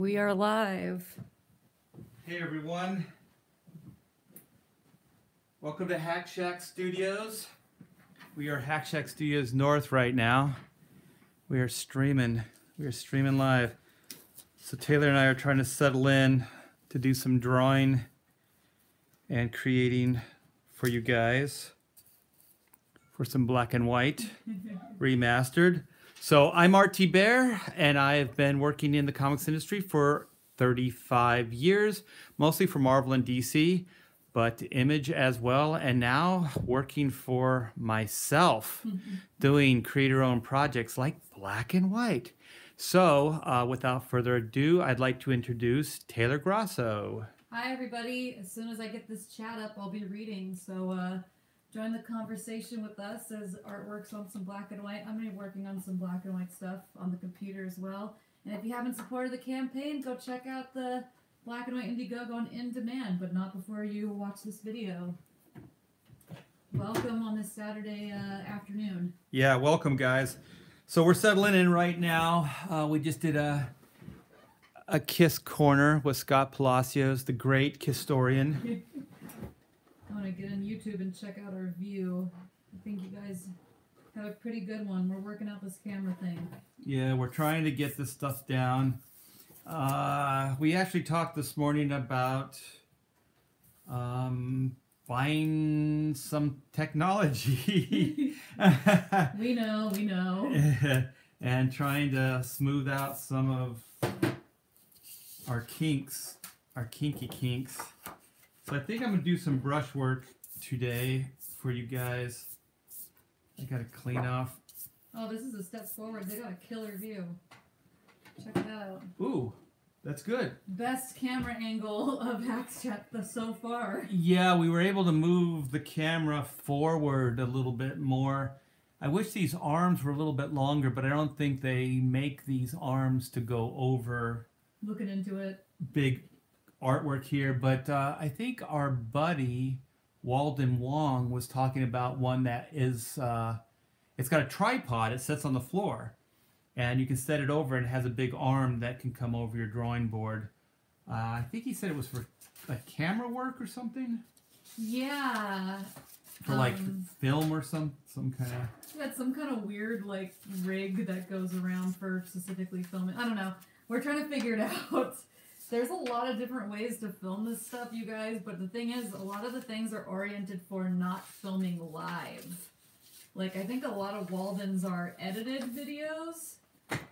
We are live. Hey everyone, welcome to Hack Shack Studios. We are Hack Shack Studios North right now. We are streaming live. So Taylor and I are trying to settle in to do some drawing and creating for you guys for some black and white remastered. So I'm RT Bear, and I have been working in the comics industry for 35 years, mostly for Marvel and DC, but Image as well, and now working for myself, doing creator-owned projects like black and white. So without further ado, I'd like to introduce Taylor Grosso. Hi everybody. As soon as I get this chat up, I'll be reading. So join the conversation with us as Art works on some black and white. I'm going to be working on some black and white stuff on the computer as well. And if you haven't supported the campaign, go check out the Black and White Indiegogo on In Demand, but not before you watch this video. Welcome on this Saturday afternoon. Yeah, welcome guys. So we're settling in right now. We just did a Kiss Corner with Scott Palacios, the great Kisstorian. I want to get on YouTube and check out our view. I think you guys have a pretty good one. We're working out this camera thing. Yeah, we're trying to get this stuff down. We actually talked this morning about buying some technology. We know. And trying to smooth out some of our kinks, our kinky kinks. So I think I'm going to do some brush work today for you guys. I got to clean off. Oh, this is a step forward. They got a killer view. Check it out. Ooh, that's good. Best camera angle of Hacks Chat so far. Yeah, we were able to move the camera forward a little bit more. I wish these arms were a little bit longer, but I don't think they make these arms to go over. Looking into it. Big artwork here, but I think our buddy Walden Wong was talking about one that is, it's got a tripod. It sits on the floor, and you can set it over, and it has a big arm that can come over your drawing board. I think he said it was for like camera work or something. Yeah. For like film or some kind of. Yeah, it's some kind of weird like rig that goes around for specifically filming. I don't know. We're trying to figure it out. There's a lot of different ways to film this stuff, you guys, but the thing is, a lot of the things are oriented for not filming live. Like, I think a lot of Walden's are edited videos,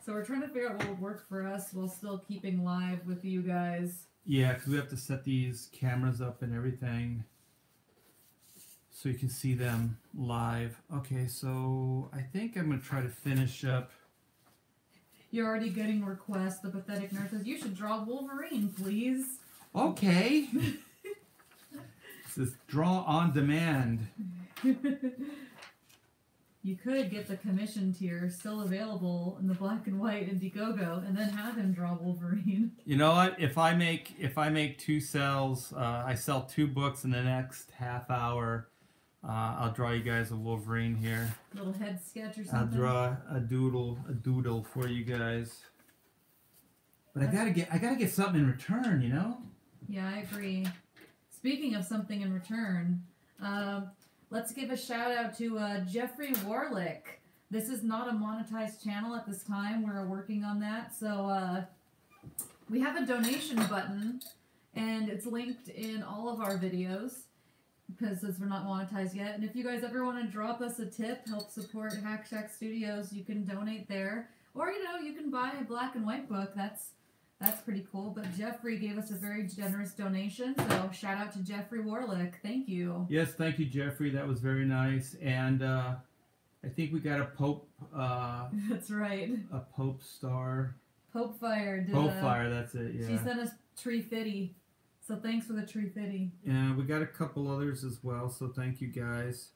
so we're trying to figure out what would work for us while still keeping live with you guys. Yeah, because we have to set these cameras up and everything so you can see them live. Okay, so I think I'm going to try to finish up. You're already getting requests. The pathetic nurse says, you should draw Wolverine, please. Okay. This is draw on demand. You could get the commission tier still available in the black and white Indiegogo and then have him draw Wolverine. You know what? If I make 2 cells, I sell 2 books in the next half hour. I'll draw you guys a Wolverine here. Little head sketch or something. I'll draw a doodle for you guys. But I gotta get something in return, you know? Yeah, I agree. Speaking of something in return, let's give a shout out to Jeffrey Warlick. This is not a monetized channel at this time. We're working on that. So we have a donation button, and it's linked in all of our videos, because since we're not monetized yet. And if you guys ever want to drop us a tip, help support Hack Shack Studios, you can donate there. Or, you know, you can buy a black and white book. That's pretty cool. But Jeffrey gave us a very generous donation, so shout out to Jeffrey Warlick. Thank you. Yes, thank you, Jeffrey. That was very nice. And I think we got a Pope. That's right. A Pope star. Pope Fire. Pope Fire, that's it, yeah. She sent us Tree Fitty. So thanks for the Tree Fitty. Yeah, we got a couple others as well, so thank you guys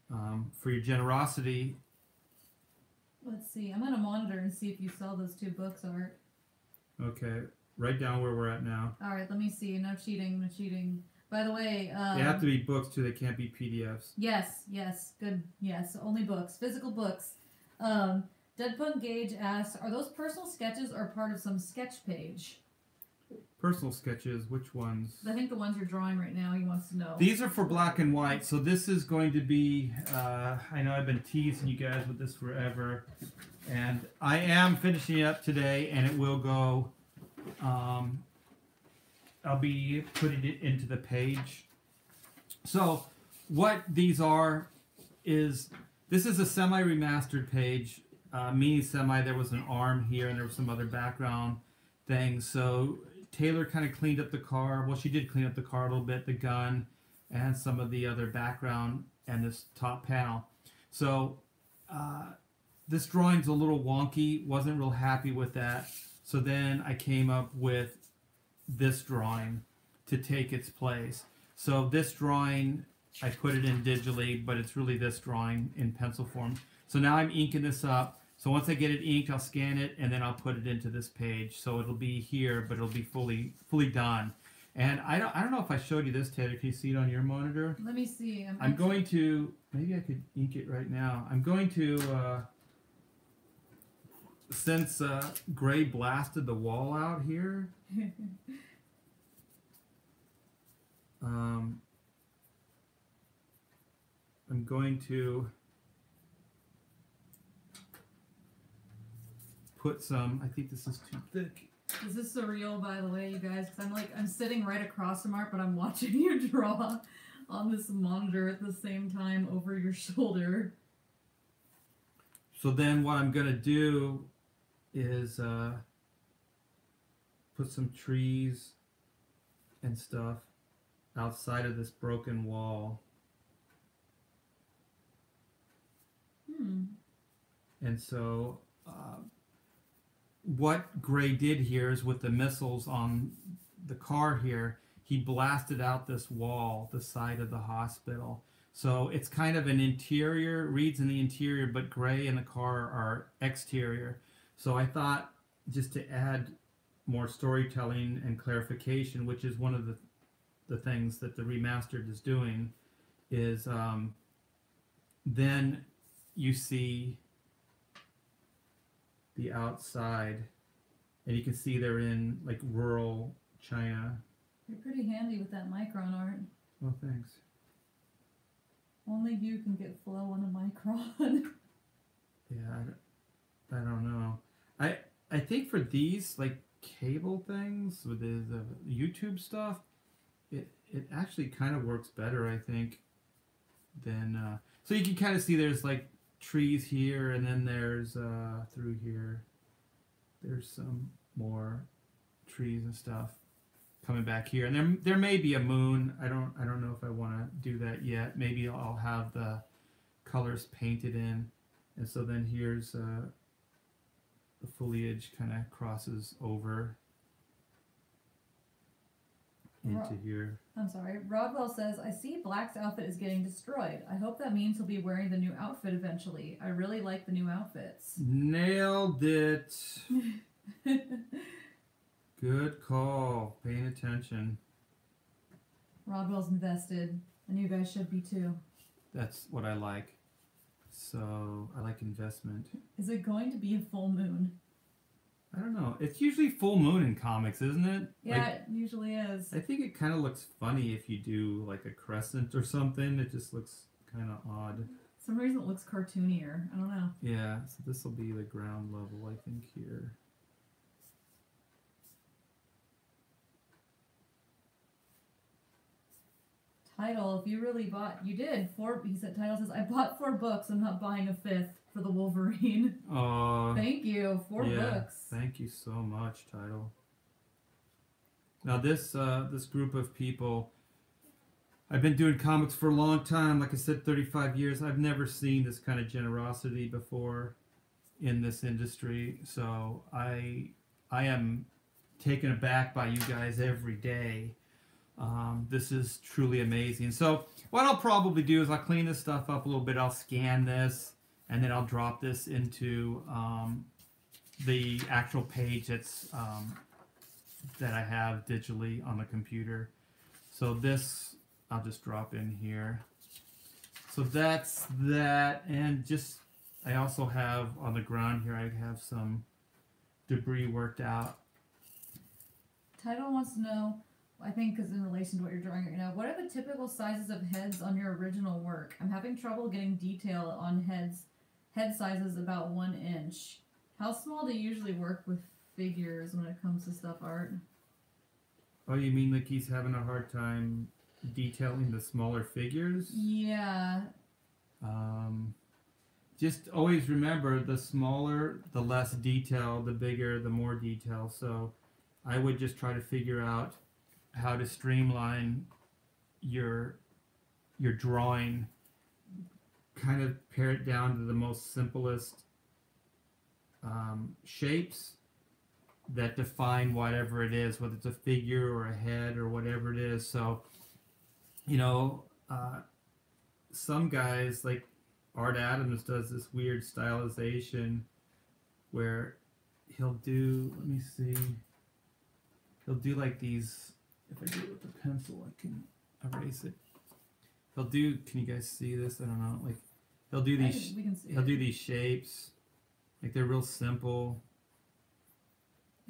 for your generosity. Let's see. I'm going to monitor and see if you sell those 2 books, Art. Okay, write down where we're at now. All right, let me see. No cheating, no cheating. By the way... they have to be books, too. They can't be PDFs. Yes, good. Yes, only books. Physical books. Deadpun Gage asks, are those personal sketches or part of some sketch page? Personal sketches, which ones? I think the ones you're drawing right now, he wants to know. These are for black and white, so this is going to be, I know I've been teasing you guys with this forever, and I am finishing it up today, and it will go, I'll be putting it into the page. So, what these are is, this is a semi-remastered page, meaning semi, there was an arm here, and there was some other background things, so Taylor kind of cleaned up the car. Well, she did clean up the car a little bit, the gun, and some of the other background and this top panel. So this drawing's a little wonky. Wasn't real happy with that. So then I came up with this drawing to take its place. So this drawing, I put it in digitally, but it's really this drawing in pencil form. So now I'm inking this up. So once I get it inked, I'll scan it, and then I'll put it into this page. So it'll be here, but it'll be fully done. And I don't know if I showed you this, Taylor. Can you see it on your monitor? Let me see. I'm going to, maybe I could ink it right now. I'm going to, since Gray blasted the wall out here, I'm going to put some, I think this is too thick. Is this surreal, by the way, you guys? Because I'm sitting right across from Art, but I'm watching you draw on this monitor at the same time over your shoulder. So then what I'm going to do is put some trees and stuff outside of this broken wall. And so what Gray did here is with the missiles on the car here, he blasted out this wall, the side of the hospital. So it's kind of an interior, Reed's in the interior, but Gray and the car are exterior. So I thought just to add more storytelling and clarification, which is one of the things that the Remastered is doing, is then you see the outside, and you can see they're in like rural China. You're pretty handy with that micron, Art. Oh, thanks. Only you can get flow on a micron. Yeah, I don't know. I think for these like cable things with the YouTube stuff, it actually kind of works better, I think, than so you can kind of see there's like trees here, and then there's through here there's some more trees and stuff coming back here, and there may be a moon. I don't know if I want to do that yet. Maybe I'll have the colors painted in, and so then here's the foliage kind of crosses over into here. I'm sorry. Rodwell says, I see Black's outfit is getting destroyed. I hope that means he'll be wearing the new outfit eventually. I really like the new outfits. Nailed it. Good call. Paying attention. Rodwell's invested, and you guys should be too. That's what I like. So, I like investment. Is it going to be a full moon? I don't know. It's usually full moon in comics, isn't it? Yeah, like, it usually is. I think it kind of looks funny if you do like a crescent or something. It just looks kind of odd. For some reason it looks cartoonier. I don't know. Yeah, so this will be the ground level, I think, here. Title, if you really bought, you did. He said, Title says, I bought 4 books. I'm not buying a 5th for the Wolverine. Thank you. 4 books. Thank you so much, Title. Now this group of people, I've been doing comics for a long time. Like I said, 35 years. I've never seen this kind of generosity before in this industry. So I am taken aback by you guys every day. This is truly amazing. So what I'll probably do is I'll clean this stuff up a little bit. I'll scan this, and then I'll drop this into the actual page that's that I have digitally on the computer. So this I'll just drop in here. So that's that, and just I also have on the ground here, I have some debris worked out. Title wants to know, I think because in relation to what you're drawing right now, what are the typical sizes of heads on your original work? I'm having trouble getting detail on head sizes about 1 inch. How small do you usually work with figures when it comes to stuff art? Oh, you mean like he's having a hard time detailing the smaller figures? Yeah. Just always remember, the smaller, the less detail, the bigger, the more detail. So I would just try to figure out how to streamline your drawing, kind of pare it down to the most simplest shapes that define whatever it is, whether it's a figure or a head or whatever it is. So, you know, some guys like Art Adams does this weird stylization where he'll do, let me see, he'll do like these, if I do it with a pencil, I can erase it. He'll do, can you guys see this? I don't know, like, he'll do these, he'll do these shapes, like they're real simple,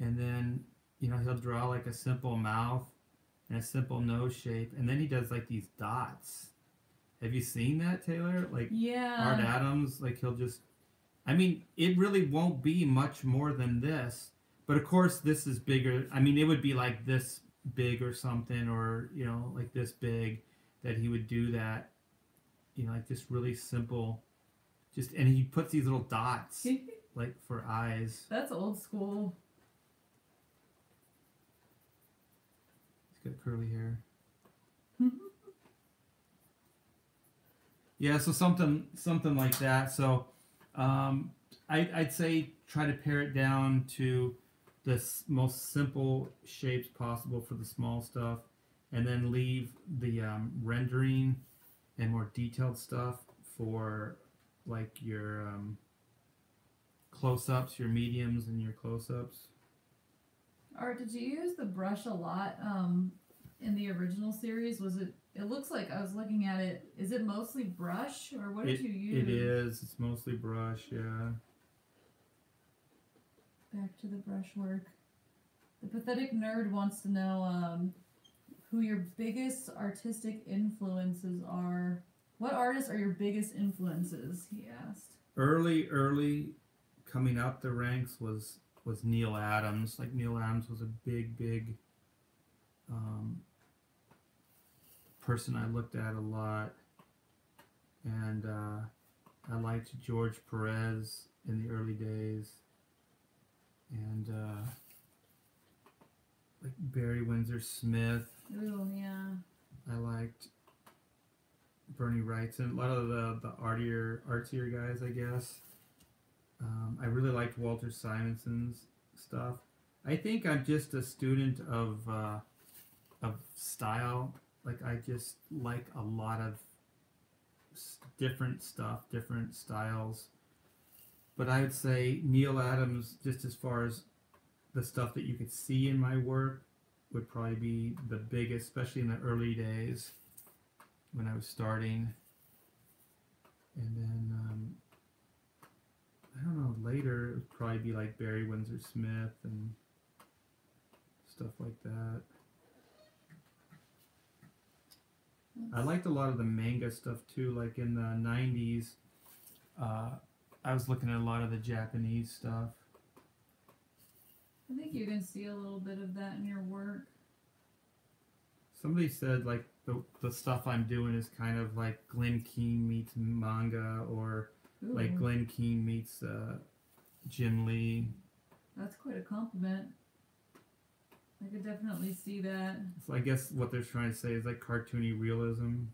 and then, you know, he'll draw like a simple mouth and a simple nose shape, and then he does like these dots. Have you seen that, Taylor? Like, yeah. Art Adams, like he'll just, I mean, it really won't be much more than this, but of course this is bigger. I mean, it would be like this big or something, or, you know, like this big, that he would do that, you know, like just really simple, just, and he puts these little dots like for eyes. That's old school. He's got curly hair. Yeah, so something like that. So I'd say try to pare it down to the most simple shapes possible for the small stuff, and then leave the rendering and more detailed stuff for like your close-ups, your mediums, and your close-ups. Art, did you use the brush a lot in the original series? Was it? It looks like, I was looking at it, is it mostly brush, or what did you use? It is. It's mostly brush, yeah. Back to the brush work. The Pathetic Nerd wants to know who your biggest artistic influences are. What artists are your biggest influences, he asked. Early coming up the ranks was Neil Adams. Like, Neil Adams was a big person I looked at a lot, and I liked George Perez in the early days, and like Barry Windsor Smith. Ooh, yeah. I liked Bernie Wrightson, a lot of the artsier guys, I guess. I really liked Walter Simonson's stuff. I think I'm just a student of style. Like, I just like a lot of different stuff, different styles. But I would say Neil Adams, just as far as the stuff that you could see in my work, would probably be the biggest, especially in the early days when I was starting. And then, I don't know, later it would probably be like Barry Windsor Smith and stuff like that. I liked a lot of the manga stuff too, like in the 90s. I was looking at a lot of the Japanese stuff. I think you can see a little bit of that in your work. Somebody said like the stuff I'm doing is kind of like Glenn Keane meets manga, or Ooh. like Glenn Keane meets Jim Lee. That's quite a compliment. I could definitely see that. So I guess what they're trying to say is like cartoony realism,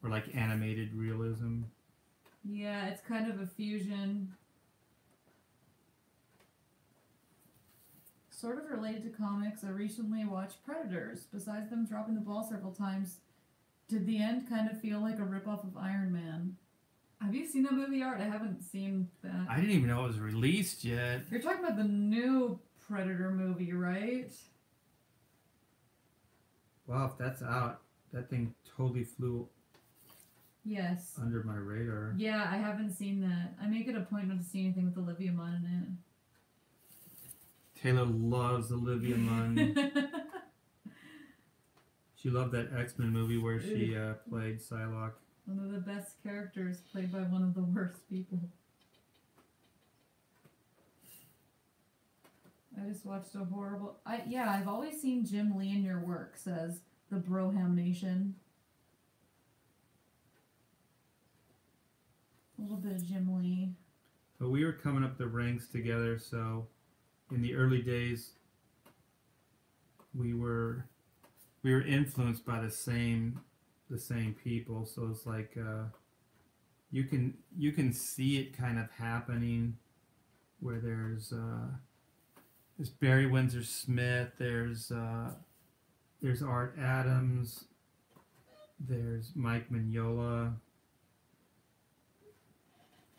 or like animated realism. Yeah, it's kind of a fusion. Sort of related to comics, I recently watched Predators. Besides them dropping the ball several times, did the end kind of feel like a ripoff of Iron Man? Have you seen that movie, Art? I haven't seen that. I didn't even know it was released yet. You're talking about the new Predator movie, right? Wow, if that's out, that thing totally flew Yes. under my radar. Yeah, I haven't seen that. I make it a point not to see anything with Olivia Munn in it. Taylor loves Olivia Munn. She loved that X-Men movie where she played Psylocke. One of the best characters played by one of the worst people. I just watched a horrible... I've always seen Jim Lee in your work, says the Broham Nation. A little bit of Jim Lee. But we were coming up the ranks together, so in the early days we were influenced by the same people, so it's like you can see it kind of happening where there's Barry Windsor Smith, there's Art Adams, there's Mike Mignola.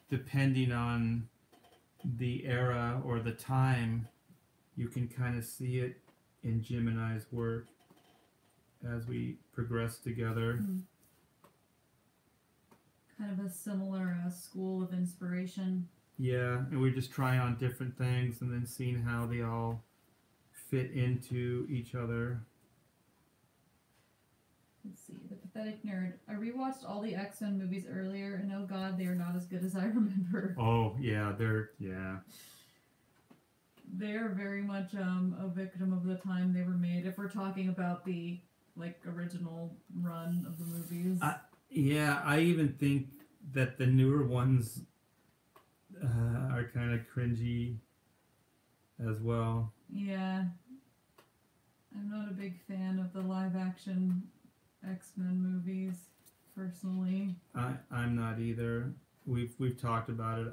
Depending on the era or the time, you can kind of see it in Jim and I's work as we progress together. Kind of a similar school of inspiration. Yeah, and we just try on different things and then seeing how they all fit into each other. Let's see, The Pathetic Nerd. I rewatched all the X-Men movies earlier, and oh god, they are not as good as I remember. Oh, yeah, they're very much a victim of the time they were made, if we're talking about the, like, original run of the movies. I even think that the newer ones are kind of cringy as well. Yeah. I'm not a big fan of the live-action X-Men movies, personally. I'm not either. We've talked about it.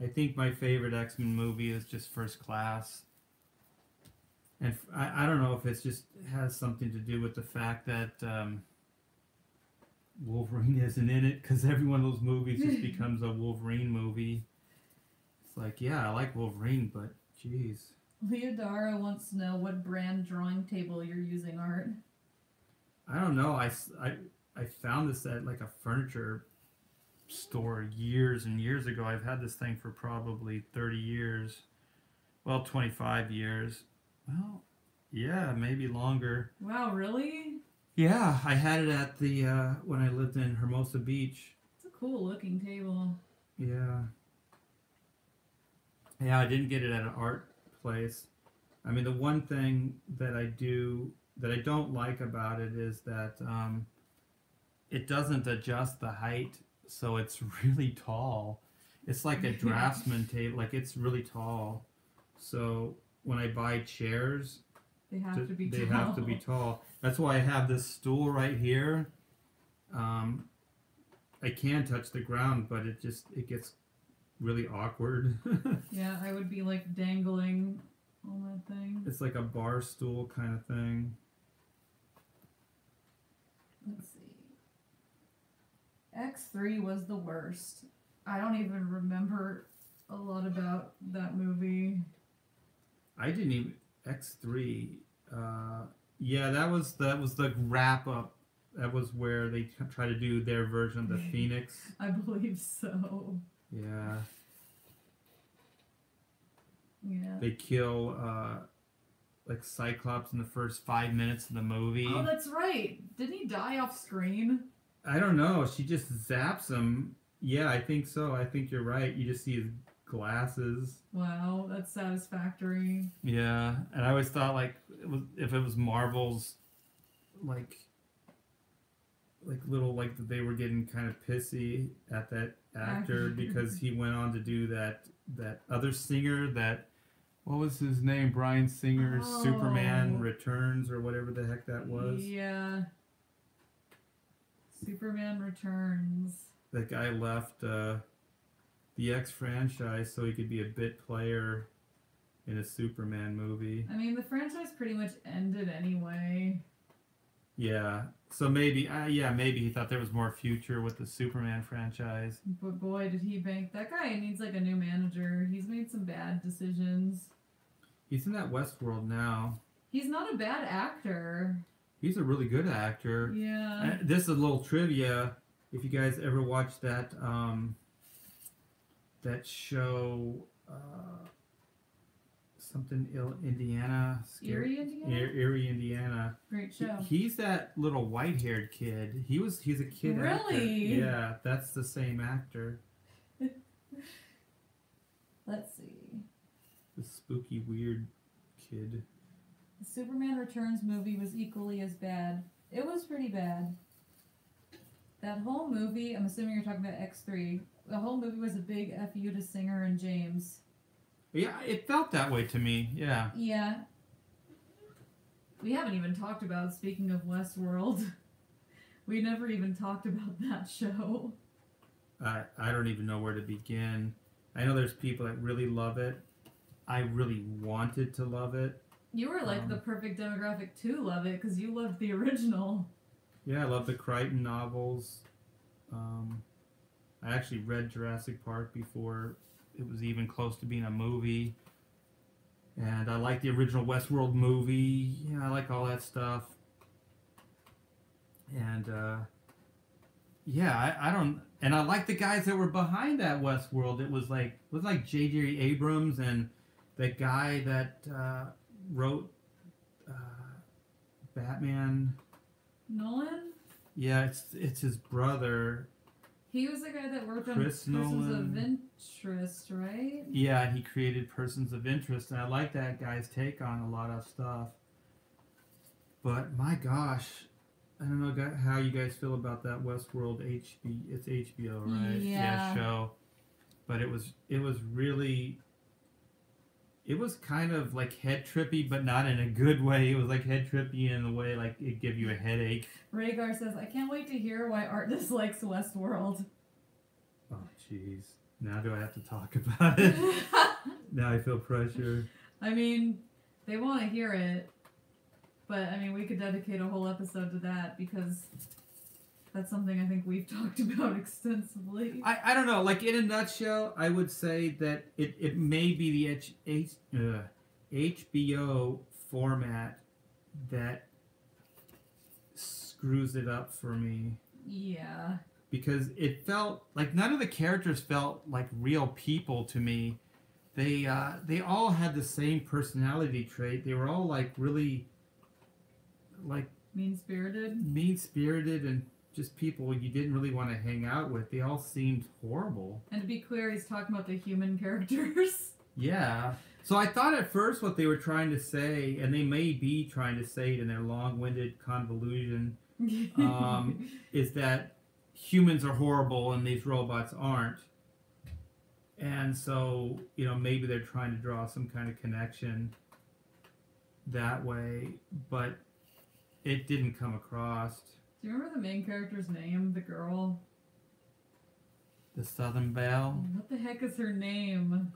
I think my favorite X-Men movie is just First Class. And I don't know if it's just has something to do with the fact that Wolverine isn't in it, because every one of those movies just becomes a Wolverine movie. It's like, yeah, I like Wolverine, but geez. Leodara wants to know what brand drawing table you're using, Art. I don't know. I found this at like a furniture store years and years ago. I've had this thing for probably 30 years. Well, 25 years. Well, yeah, maybe longer. Wow, really? Yeah, I had it at the when I lived in Hermosa Beach. It's a cool looking table. Yeah. Yeah, I didn't get it at an art place. I mean, the one thing that I don't like about it is that it doesn't adjust the height, so it's really tall. It's like a draftsman table, like it's really tall. So when I buy chairs, they have to be tall. That's why I have this stool right here. I can touch the ground, but it gets really awkward. Yeah, I would be like dangling on that thing. It's like a bar stool kind of thing. Let's see. X3 was the worst. I don't even remember a lot about that movie. I didn't even X3. Yeah, that was the wrap up. That was where they try to do their version of the Phoenix. I believe so. Yeah. Yeah. They kill like Cyclops in the first 5 minutes of the movie. Oh, that's right. Didn't he die off screen? I don't know. She just zaps him. Yeah, I think so. I think you're right. You just see his glasses. Wow, that's satisfactory. Yeah, and I always thought like if it was Marvel's like little like they were getting kind of pissy at that actor because he went on to do that other singer that what was his name? Bryan Singer's Superman Returns or whatever the heck that was. Yeah. Superman Returns. That guy left the X franchise so he could be a bit player in a Superman movie. I mean, the franchise pretty much ended anyway. Yeah. So maybe, maybe he thought there was more future with the Superman franchise. But boy, did he bank. That guy needs like a new manager. He's made some bad decisions. He's in that Westworld now. He's not a bad actor. He's a really good actor. Yeah. This is a little trivia. if you guys ever watched that that show, something Indiana, Erie, Indiana. Erie, Indiana. Great show. He's that little white-haired kid. He's a kid actor. Really? Yeah, that's the same actor. Let's see. The spooky, weird kid. The Superman Returns movie was equally as bad. It was pretty bad. That whole movie, I'm assuming you're talking about X3, the whole movie was a big F you to Singer and James. Yeah, it felt that way to me, yeah. Yeah. We haven't even talked about, speaking of Westworld, we never even talked about that show. I don't even know where to begin. I know there's people that really love it. I really wanted to love it. You were like the perfect demographic to love it, because you loved the original. Yeah, I love the Crichton novels. I actually read Jurassic Park before it was even close to being a movie. And I like the original Westworld movie. Yeah, I like all that stuff. And, yeah, I don't... And I like the guys that were behind that Westworld. It was like J.J. Abrams and the guy that wrote Batman... Nolan? Yeah, it's his brother. He was the guy that worked on Chris Persons Nolan. of Interest, right? Yeah, he created Persons of Interest, and I like that guy's take on a lot of stuff. But my gosh, I don't know how you guys feel about that Westworld it's HBO, right? Yeah. Show. But it was really... It was kind of like head trippy, but not in a good way. It was like head trippy in the way like it give you a headache. Rhaegar says, I can't wait to hear why Art dislikes Westworld. Oh, jeez. Now do I have to talk about it? Now I feel pressure. I mean, they want to hear it, but I mean, we could dedicate a whole episode to that because that's something I think we've talked about extensively. I don't know. Like, in a nutshell, I would say that it may be the HBO format that screws it up for me. Yeah. Because it felt like none of the characters felt like real people to me. They all had the same personality trait. They were all like really like mean-spirited and just people you didn't really want to hang out with. They all seemed horrible. And to be clear, he's talking about the human characters. Yeah. So I thought at first what they were trying to say, and they may be trying to say it in their long-winded convolution, is that humans are horrible and these robots aren't. And so, maybe they're trying to draw some kind of connection that way, but it didn't come across. Do you remember the main character's name, the girl? The Southern Belle? What the heck is her name?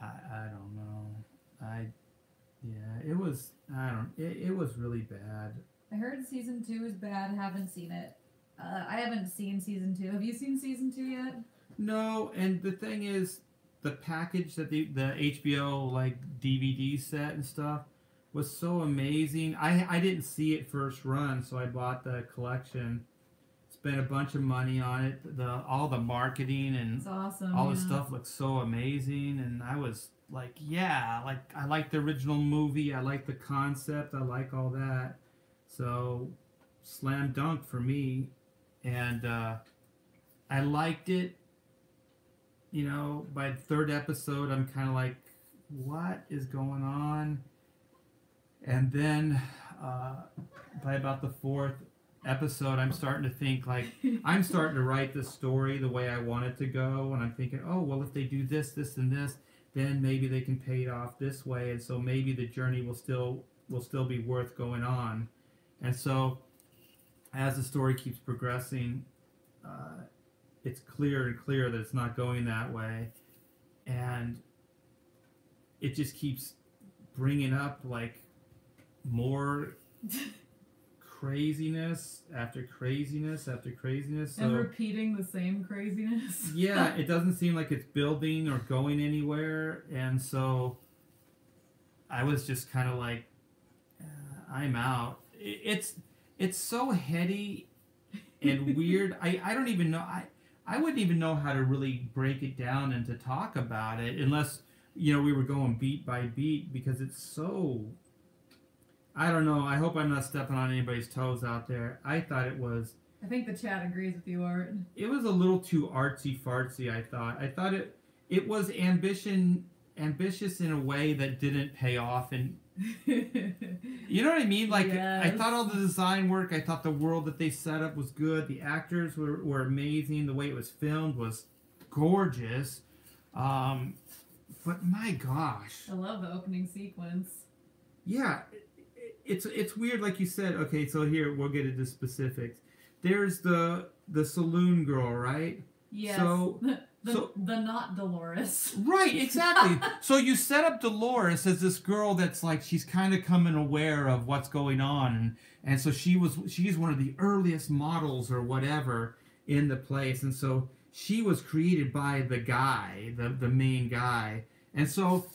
I don't know. It was really bad. I heard season 2 is bad. Haven't seen it. I haven't seen season 2. Have you seen season 2 yet? No, and the thing is, the package that the HBO like DVD set and stuff was so amazing. I didn't see it first run, so I bought the collection. Spent a bunch of money on it. All the marketing and it's awesome, all the stuff looked so amazing, and I was like, yeah, like I like the original movie. I like the concept. I like all that. So, slam dunk for me, and I liked it. By the third episode, I'm kind of like, what is going on? And then by about the fourth episode, I'm starting to think like I'm starting to write the story the way I want it to go, and I'm thinking, oh well, if they do this, this, and this, then maybe they can pay it off this way, and so maybe the journey will still be worth going on. And so, as the story keeps progressing, it's clearer and clearer that it's not going that way, and it just keeps bringing up like more craziness after craziness after craziness. So, and repeating the same craziness. Yeah, it doesn't seem like it's building or going anywhere, and so I was just kind of like, I'm out. It's so heady and weird. I don't even know. I wouldn't even know how to really break it down and to talk about it unless, we were going beat by beat, because it's so... I don't know. I hope I'm not stepping on anybody's toes out there. I thought it was... I think the chat agrees with you, Art. It was a little too artsy-fartsy, I thought. I thought it was ambitious in a way that didn't pay off, and... You know what I mean? Like, yes. I thought all the design work, I thought the world that they set up was good. The actors were amazing. The way it was filmed was gorgeous. But my gosh. I love the opening sequence. Yeah. It's weird, like you said. Okay, so here, we'll get into specifics. There's the saloon girl, right? Yes. So... The not Dolores. Right, exactly. So you set up Dolores as this girl that's like, she's kind of coming aware of what's going on, and so she's one of the earliest models or whatever in the place, and so she was created by the guy, the main guy, and so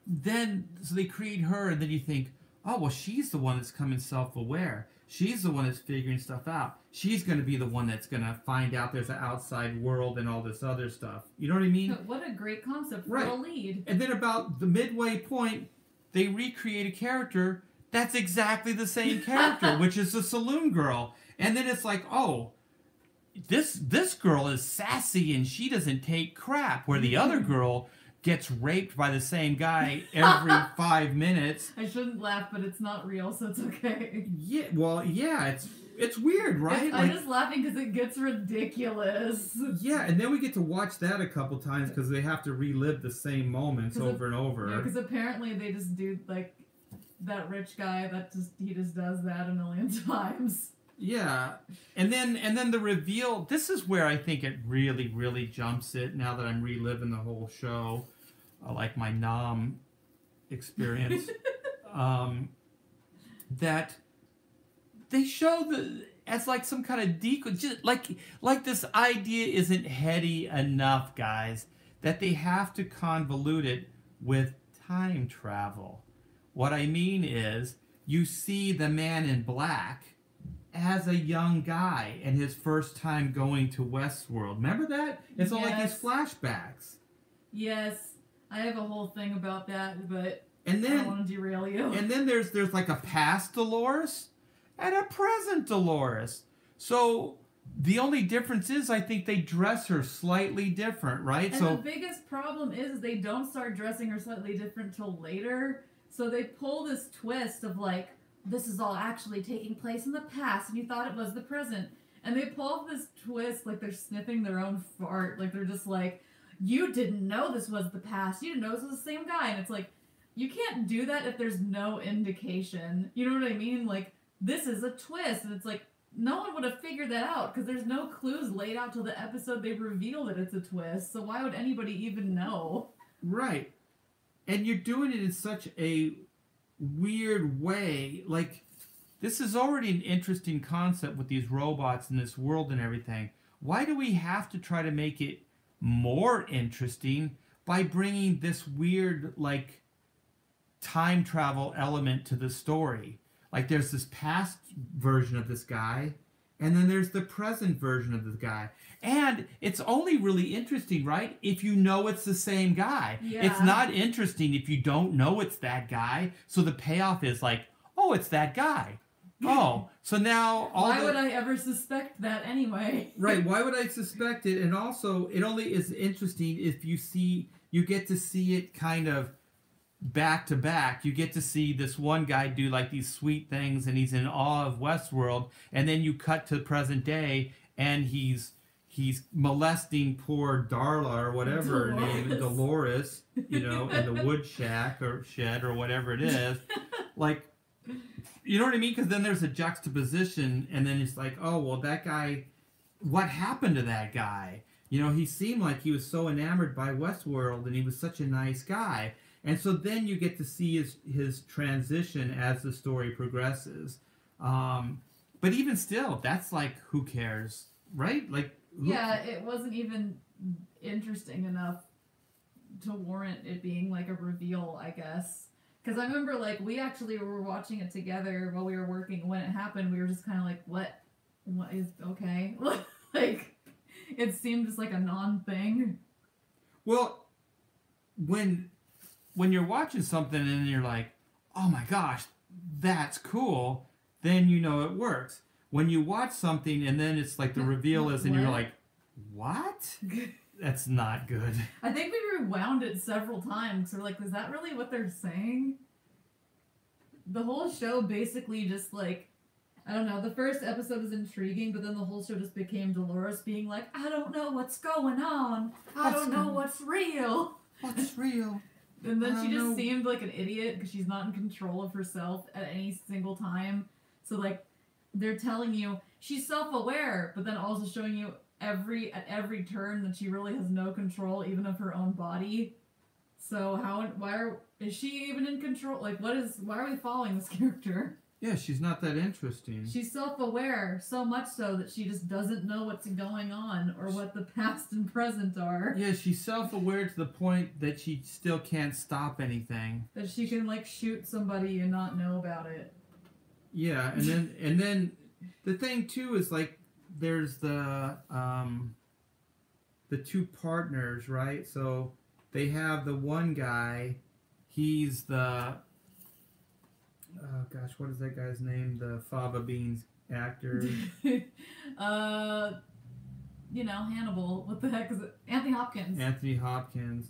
they create her, and then you think, oh well, she's the one that's coming self-aware. She's the one that's figuring stuff out. She's going to be the one that's going to find out there's an outside world and all this other stuff. You know what I mean? What a great concept for a lead. And then about the midway point, they recreate a character that's exactly the same character, which is the saloon girl. And then it's like, oh, this girl is sassy and she doesn't take crap, where the other girl gets raped by the same guy every 5 minutes. I shouldn't laugh, but it's not real, so it's okay. Yeah, well, yeah, it's weird, right? I'm just laughing because it gets ridiculous. Yeah, and then we get to watch that a couple times because they have to relive the same moments over and over. Yeah, because apparently they just do, like, that rich guy he just does that a million times. Yeah, and then the reveal. This is where I think it really, really jumps it. Now that I'm reliving the whole show, like my Nom experience, that they show as like some kind of decoy, just like this idea isn't heady enough, guys, that they have to convolute it with time travel. What I mean is, you see the man in black as a young guy and his first time going to Westworld. Remember that? It's all like these flashbacks. Yes, I have a whole thing about that, but I don't want to derail you. And then there's like a past Dolores and a present Dolores. So the only difference is I think they dress her slightly different, right? And the biggest problem is they don't start dressing her slightly different till later. So they pull this twist of like, this is all actually taking place in the past, and you thought it was the present. And they pull off this twist like they're sniffing their own fart. Like they're just like, you didn't know this was the past. You didn't know this was the same guy. And it's like, you can't do that if there's no indication. You know what I mean? Like, this is a twist. And it's like, no one would have figured that out because there's no clues laid out till the episode they reveal that it's a twist. So why would anybody even know? Right. And you're doing it in such a weird way. Like, this is already an interesting concept with these robots in this world and everything. Why do we have to try to make it more interesting by bringing this weird, like, time travel element to the story? Like, there's this past version of this guy, and then there's the present version of this guy. And it's only really interesting, right, if you know it's the same guy. Yeah. It's not interesting if you don't know it's that guy. So the payoff is like, oh, it's that guy. Oh, so now why would I ever suspect that anyway? Right, why would I suspect it? And also, it only is interesting if you get to see it kind of back to back. You get to see this one guy do like these sweet things and he's in awe of Westworld, and then you cut to present day and he's molesting poor Darla or whatever her name, Dolores, in the wood shack or shed or whatever it is. Like, you know what I mean? Because then there's a juxtaposition, and then it's like, oh, well, that guy, what happened to that guy? He seemed like he was so enamored by Westworld, and he was such a nice guy. And so then you get to see his transition as the story progresses. But even still, that's like, who cares, right? Like, yeah, it wasn't even interesting enough to warrant it being like a reveal, I guess. Because I remember, like, we actually were watching it together while we were working. When it happened, we were just kind of like, what? What is okay? Like, it seemed just like a non-thing. Well, when you're watching something and you're like, oh my gosh, that's cool, then you know it works. When you watch something and then it's like the reveal is and you're like, what? That's not good. I think we rewound it several times. We're like, is that really what they're saying? The whole show basically just like, I don't know, the first episode was intriguing, but then the whole show just became Dolores being like, I don't know what's going on. I don't know what's real. What's real? And then she just seemed like an idiot because she's not in control of herself at any single time. So like, they're telling you she's self-aware, but then also showing you at every turn that she really has no control even of her own body. So is she even in control? Like, why are we following this character? Yeah, she's not that interesting. She's self-aware, so much so that she just doesn't know what's going on or what the past and present are. Yeah, she's self-aware to the point that she still can't stop anything. That she can like shoot somebody and not know about it. Yeah, and then the thing too is like there's the two partners, right? So they have the one guy, he's the oh gosh, what is that guy's name? The Fava Beans actor. Hannibal. What the heck is it? Anthony Hopkins. Anthony Hopkins.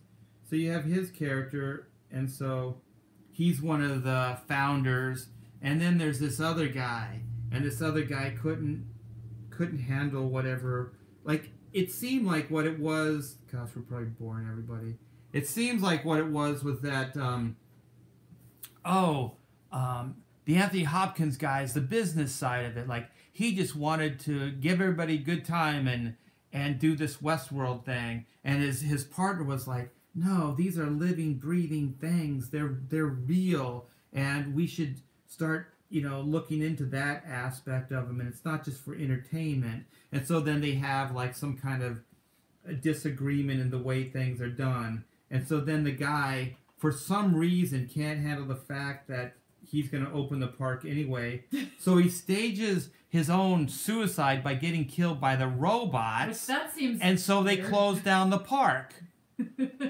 So you have his character, and so he's one of the founders. And then there's this other guy, and this other guy couldn't handle whatever. Like, it seemed like what it was. Gosh, we're probably boring everybody. It seems like what it was that. The Anthony Hopkins guy is the business side of it. Like, he just wanted to give everybody a good time and do this Westworld thing. And his partner was like, no, these are living, breathing things. They're real, and we should start, looking into that aspect of them, and it's not just for entertainment. And so then they have like some kind of a disagreement in the way things are done. And so then the guy, for some reason, can't handle the fact that he's going to open the park anyway. So he stages his own suicide by getting killed by the robots. Which that seems and so they weird. close down the park.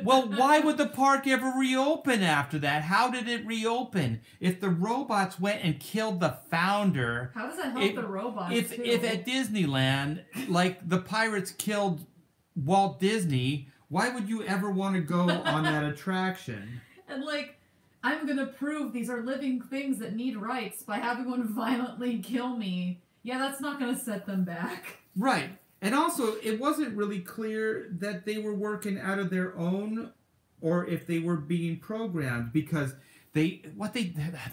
Well, why would the park ever reopen after that? How did it reopen? If the robots went and killed the founder... How does that help the robots, too? If at Disneyland, like, the pirates killed Walt Disney, why would you ever want to go on that attraction? And, like, I'm going to prove these are living things that need rights by having one violently kill me. Yeah, that's not going to set them back. Right. And also, it wasn't really clear that they were working out of their own or if they were being programmed, because they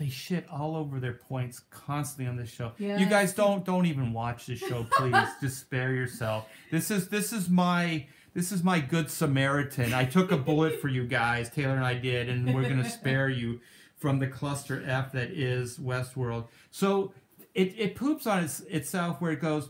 shit all over their points constantly on this show. Yeah, you guys don't even watch this show, please. Just spare yourself. This is my good Samaritan. I took a bullet for you guys, Taylor and I did, and we're going to spare you from the cluster F that is Westworld. So it poops on itself where it goes,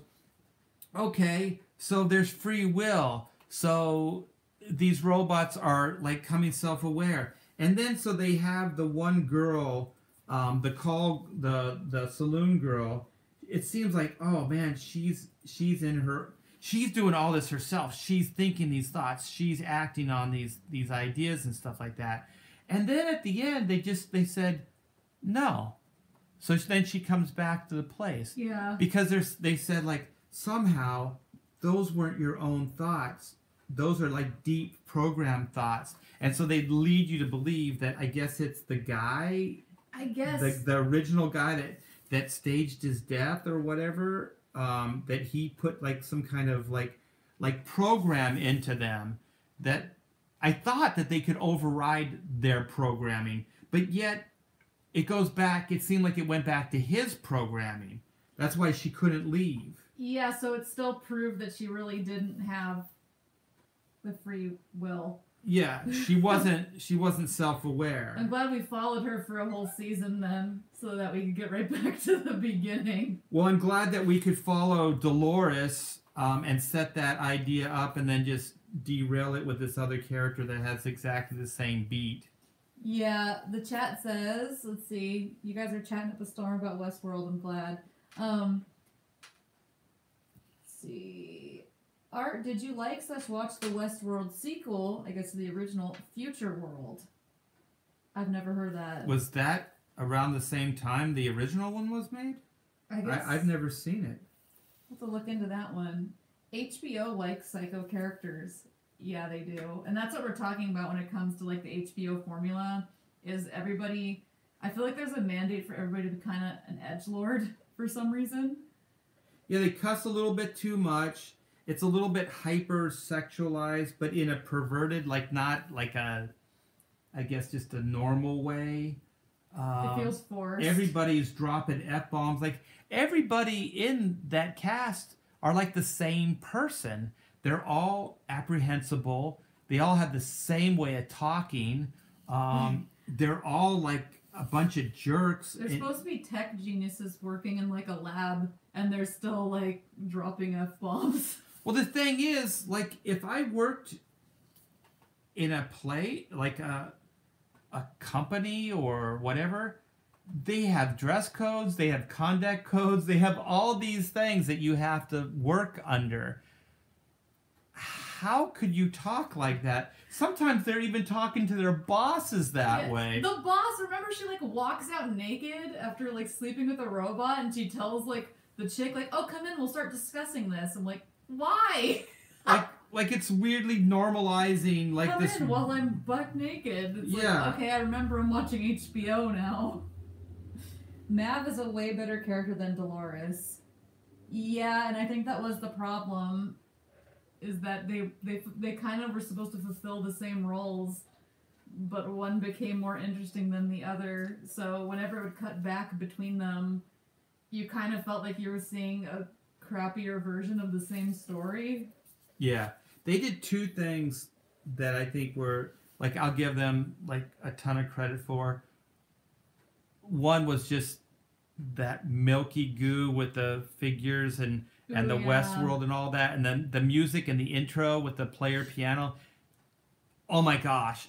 okay, so there's free will. So these robots are like coming self-aware. And then so they have the one girl, the saloon girl. It seems like, oh man, she's doing all this herself. She's thinking these thoughts. She's acting on these ideas and stuff like that. And then at the end, they said no. So then she comes back to the place. Yeah. Because they said like somehow those weren't your own thoughts. Those are like deep programmed thoughts. And so they lead you to believe that I guess it's the guy. I guess. The original guy that staged his death or whatever. That he put like some kind of like program into them that I thought that they could override their programming, but yet it goes back. It seemed like it went back to his programming. That's why she couldn't leave. Yeah, so it still proved that she really didn't have the free will. Yeah, she wasn't self-aware. I'm glad we followed her for a whole season then, so that we could get right back to the beginning. Well, I'm glad that we could follow Dolores and set that idea up and then just derail it with this other character that has exactly the same beat. Yeah, the chat says, let's see, you guys are chatting up a storm about Westworld, I'm glad. see. Art, did you like/watch the Westworld sequel, I guess the original, Future World? I've never heard that. Was that around the same time the original one was made? I guess I've never seen it. I'll have to look into that one. HBO likes psycho characters. Yeah, they do. And that's what we're talking about when it comes to like the HBO formula, is everybody... I feel like there's a mandate for everybody to be kind of an edgelord for some reason. Yeah, they cuss a little bit too much. It's a little bit hyper-sexualized, but in a perverted, like not like a... I guess just a normal way. It feels forced. Everybody's dropping F-bombs. Like, everybody in that cast are like the same person. They're all apprehensible. They all have the same way of talking. They're all like a bunch of jerks. They're supposed to be tech geniuses working in like a lab, and they're still like dropping F-bombs. Well, the thing is, like, if I worked in a play, like a company or whatever, they have dress codes, they have conduct codes, they have all these things that you have to work under. How could you talk like that? Sometimes they're even talking to their bosses that way. The boss, remember, she like walks out naked after like sleeping with a robot, and she tells like the chick like, "Oh, come in, we'll start discussing this." I'm like, why? Like it's weirdly normalizing like come this. in while I'm butt naked. It's yeah. Like, okay, I remember I'm watching HBO now. Mav is a way better character than Dolores. Yeah, and I think that was the problem. Is that they kind of were supposed to fulfill the same roles, but one became more interesting than the other. So whenever it would cut back between them, you kind of felt like you were seeing a crappier version of the same story. Yeah. They did two things that I think were, like, I'll give them, like, a ton of credit for. One was just that milky goo with the figures and the Westworld and all that, and then the music and the intro with the player piano. Oh my gosh.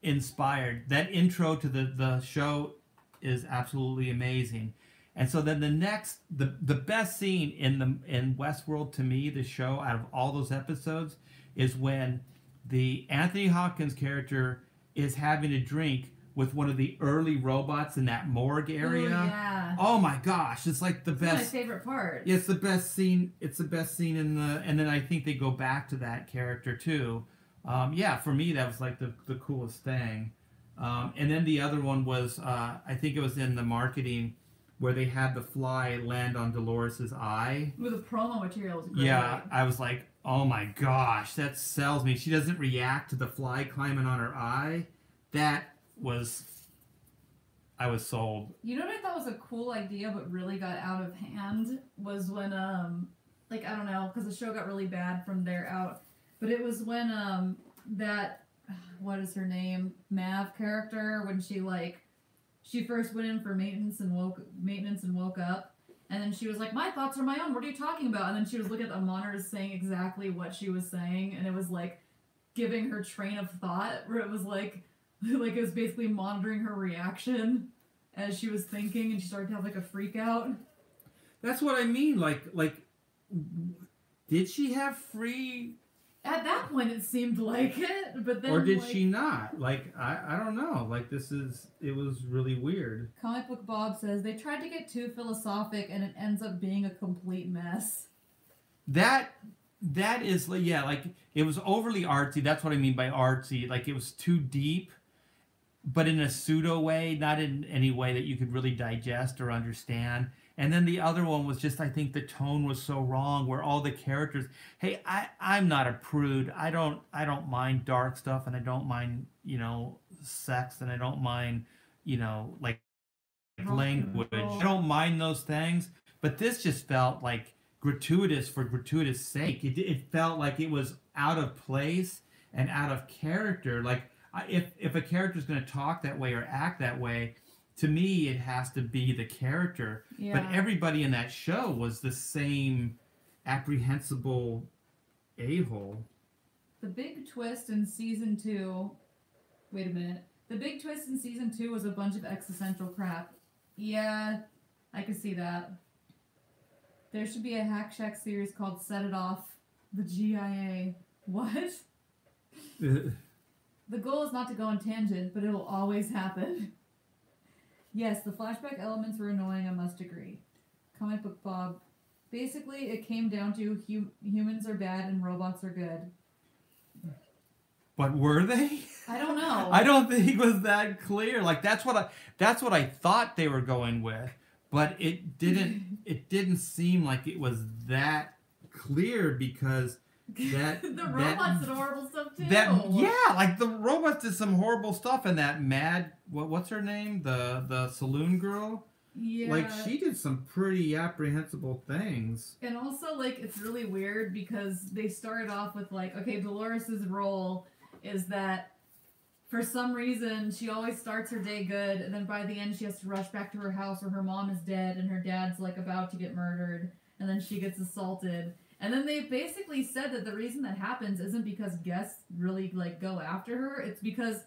Inspired. That intro to the show is absolutely amazing. And so then the best scene in Westworld to me, the show, out of all those episodes, is when the Anthony Hopkins character is having a drink with one of the early robots in that morgue area. Ooh, yeah. Oh my gosh, it's like the best. It's my favorite part. It's the best scene. It's the best scene in the. And then I think they go back to that character too. Yeah, for me that was like the coolest thing. And then the other one was I think it was in the marketing where they had the fly land on Dolores's eye. With the promo material was great. Yeah, I was like, oh my gosh, that sells me. She doesn't react to the fly climbing on her eye. I was sold. You know what I thought was a cool idea but really got out of hand was when, like, I don't know, because the show got really bad from there out, but it was when, what is her name? Mav character, when she first went in for maintenance and woke up, and then she was like, my thoughts are my own, what are you talking about? And then she was looking at the monitors saying exactly what she was saying, and it was like giving her train of thought, where it was like it was basically monitoring her reaction as she was thinking, and she started to have like a freak out. That's what I mean. Like, did she have free? At that point, it seemed like it, but then or did she not? Like, I don't know. Like, it was really weird. Comic Book Bob says they tried to get too philosophic, and it ends up being a complete mess. That is, yeah, like it was overly artsy. That's what I mean by artsy. Like, it was too deep, but in a pseudo way, not in any way that you could really digest or understand. And then the other one was just, I think the tone was so wrong, where all the characters, hey, I'm not a prude. I don't mind dark stuff, and I don't mind, sex, and I don't mind, like language. I don't mind those things. But this just felt like gratuitous for gratuitous sake. It felt like it was out of place and out of character. Like, if a character's going to talk that way or act that way, to me, it has to be the character. Yeah. But everybody in that show was the same apprehensible a-hole. The big twist in season 2... Wait a minute. The big twist in season 2 was a bunch of existential crap. Yeah, I could see that. There should be a Hack Shack series called Set It Off, the GIA. What? The goal is not to go on tangent, but it will always happen. Yes, the flashback elements were annoying, I must agree. Comic Book Bob. Basically, it came down to humans are bad and robots are good. But were they? I don't know. I don't think it was that clear. Like that's what I thought they were going with, but it didn't seem like it was that clear because that the robots did horrible stuff too. Like the robots did some horrible stuff, and that what's her name? The saloon girl? Yeah. Like she did some pretty apprehensible things. And also like it's really weird because they started off with like, okay, Dolores's role is that for some reason she always starts her day good, and then by the end she has to rush back to her house where her mom is dead and her dad's like about to get murdered, and then she gets assaulted. And then they basically said that the reason that happens isn't because guests really like go after her, it's because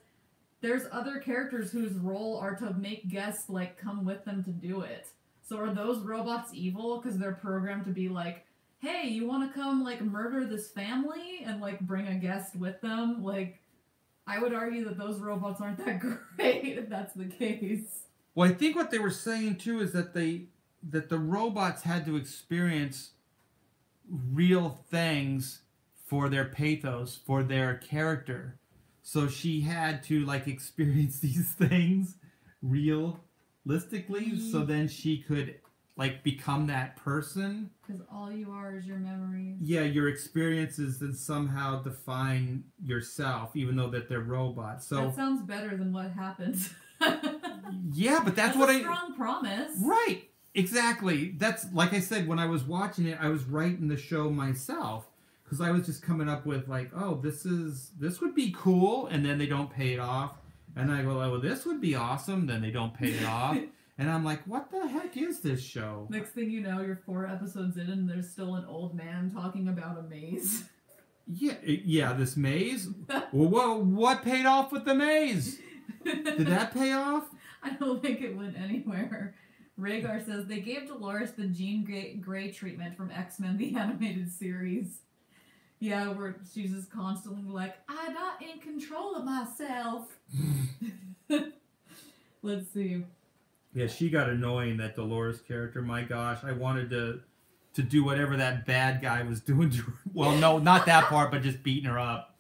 there's other characters whose role are to make guests like come with them to do it. So are those robots evil because they're programmed to be like, hey, you want to come like murder this family and like bring a guest with them? Like, I would argue that those robots aren't that great if that's the case. Well, I think what they were saying too is that the robots had to experience real things for their pathos, for their character. So she had to like experience these things realistically, so then she could like become that person. Because all you are is your memories. Yeah, your experiences then somehow define yourself, even though that they're robots. So that sounds better than what happens. Yeah, but that's a strong promise. Right. Exactly. That's like I said, when I was watching it, I was writing the show myself because I was just coming up with like, oh, this would be cool, and then they don't pay it off, and I go, oh, well, this would be awesome, then they don't pay it off, and I'm like, what the heck is this show? Next thing you know, you're 4 episodes in, and there's still an old man talking about a maze. Yeah, this maze. Well, what paid off with the maze? Did that pay off? I don't think it went anywhere. Rhaegar says they gave Dolores the Jean Grey treatment from X-Men the animated series. Yeah, where she's just constantly like, I'm not in control of myself. Let's see. Yeah, she got annoying, that Dolores character. My gosh, I wanted to do whatever that bad guy was doing to her. Well, no, not that part, but just beating her up.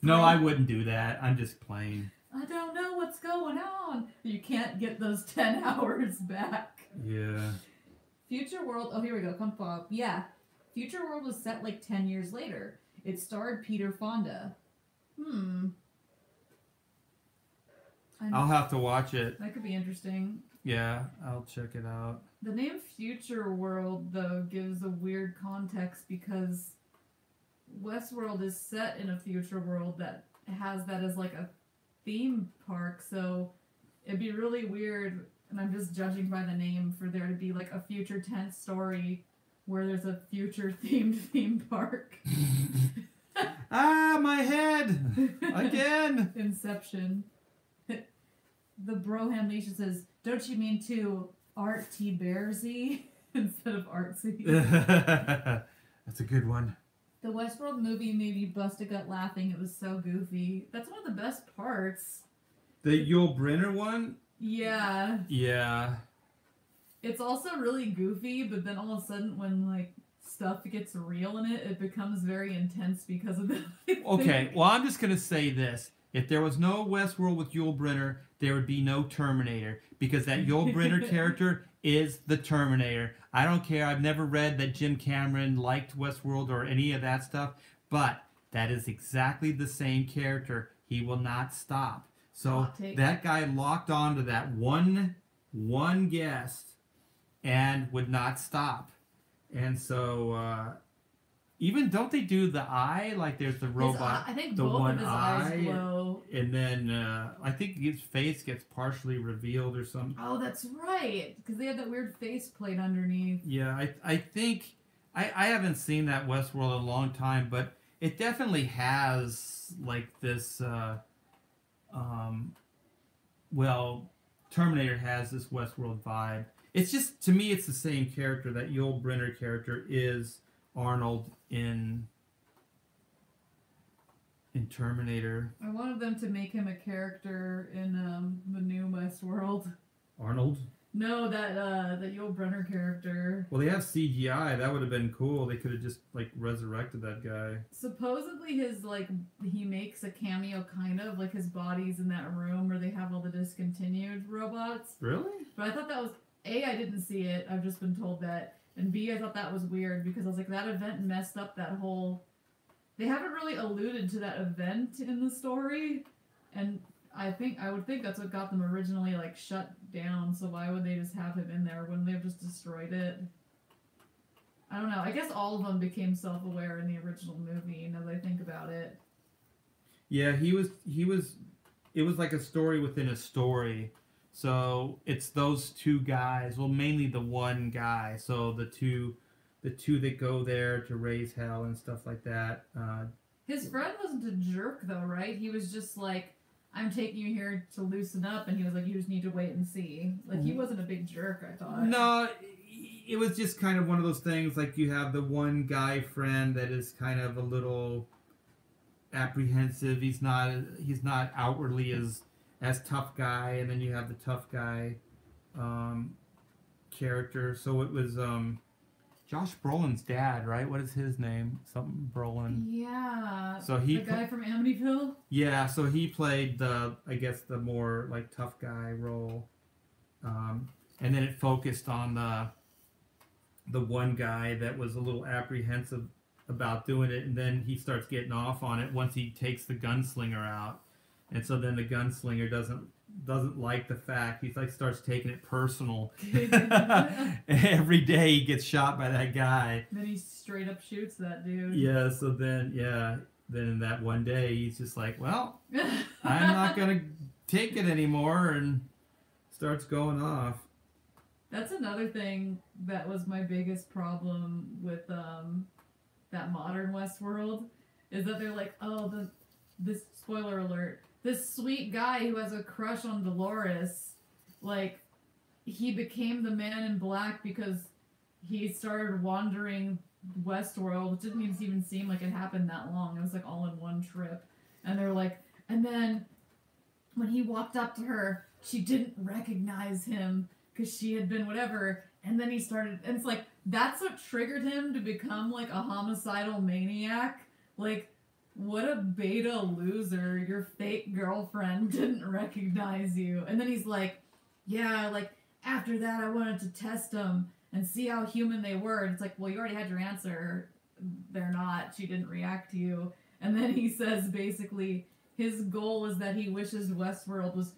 No, I wouldn't do that. I'm just playing. I don't know what's going on. You can't get those 10 hours back. Yeah. Future World. Oh, here we go. Come Bob. Yeah. Future World was set like 10 years later. It starred Peter Fonda. I'll have to watch it. That could be interesting. Yeah, I'll check it out. The name Future World, though, gives a weird context because Westworld is set in a future world that has that as like a theme park, so it'd be really weird, and I'm just judging by the name, for there to be like a future tense story where there's a future themed theme park. Ah, my head! Again! Inception. The Broham Leisha says, don't you mean to Art T. Bearsy instead of artsy? That's a good one. The Westworld movie made me bust a gut laughing. It was so goofy. That's one of the best parts. The Yul Brynner one? Yeah. Yeah. It's also really goofy, but then all of a sudden when like stuff gets real in it, it becomes very intense because of that. Okay, well, I'm just going to say this. If there was no Westworld with Yul Brynner, there would be no Terminator, because that Yul Brynner character is the Terminator. I don't care. I've never read that Jim Cameron liked Westworld or any of that stuff, but that is exactly the same character. He will not stop. So that guy locked on to that one guest and would not stop. And so even don't they do the eye, like there's the robot, I think the both one of his eye, eyes glow. and then I think his face gets partially revealed or something. Oh, that's right, because they had that weird face plate underneath. Yeah, I think I haven't seen that Westworld in a long time, but it definitely has like this well, Terminator has this Westworld vibe. It's just, to me, it's the same character. That Yul Brynner character is Arnold in Terminator. I wanted them to make him a character in the new Westworld. Arnold? No, that Yul Brynner character. Well, they have CGI. That would have been cool. They could have just like resurrected that guy. Supposedly his he makes a cameo kind of like his body's in that room where they have all the discontinued robots. Really? But I thought that was A, I didn't see it. I've just been told that. And B, I thought that was weird because I was like, that event messed up that whole. They haven't really alluded to that event in the story, and I would think that's what got them originally like shut down. So why would they just have him in there? Wouldn't they have just destroyed it? I don't know. I guess all of them became self-aware in the original movie. Now that I think about it. Yeah, he was. It was like a story within a story. So it's those two guys. Well, mainly the one guy. So the two that go there to raise hell and stuff like that. His friend wasn't a jerk though, right? He was just like, I'm taking you here to loosen up, and he was like, you just need to wait and see. Like, he wasn't a big jerk, I thought. No, it was just kind of one of those things, like you have the one guy friend that is kind of a little apprehensive. He's not outwardly as tough guy, and then you have the tough guy character. So it was Josh Brolin's dad, right? What is his name? Something Brolin. Yeah. So the guy from Amityville? Yeah, so he played the more like tough guy role. And then it focused on the one guy that was a little apprehensive about doing it, and then he starts getting off on it once he takes the gunslinger out. And so then the gunslinger doesn't like the fact. He starts taking it personal. Every day he gets shot by that guy. Then he straight up shoots that dude. Yeah, so then in that one day he's just like, well, I'm not gonna take it anymore, and starts going off. That's another thing that was my biggest problem with that modern Westworld, is that they're like, oh, this spoiler alert, this sweet guy who has a crush on Dolores, like, he became the Man in Black because he started wandering Westworld. It didn't even seem like it happened that long. It was like all in one trip. And they're like, and then when he walked up to her, she didn't recognize him because she had been whatever. And then he started, and it's like, that's what triggered him to become like a homicidal maniac. Like, what a beta loser. Your fake girlfriend didn't recognize you. And then he's like, yeah, like, after that I wanted to test them and see how human they were. And it's like, well, you already had your answer. They're not. She didn't react to you. And then he says basically his goal is that he wishes Westworld was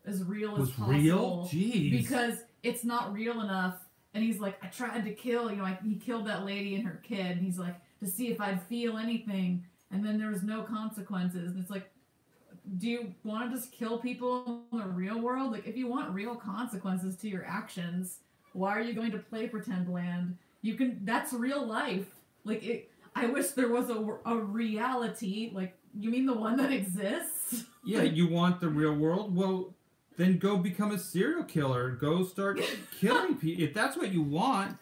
as real as possible. Real? Jeez. Because it's not real enough. And he's like, I tried to kill, he killed that lady and her kid. And he's like, to see if I'd feel anything. And then there was no consequences. And it's like, do you want to just kill people in the real world? Like, if you want real consequences to your actions, why are you going to play pretend land? That's real life. Like, I wish there was a reality. Like, you mean the one that exists? Yeah, you want the real world? Well, then go become a serial killer. Go start killing people. If that's what you want,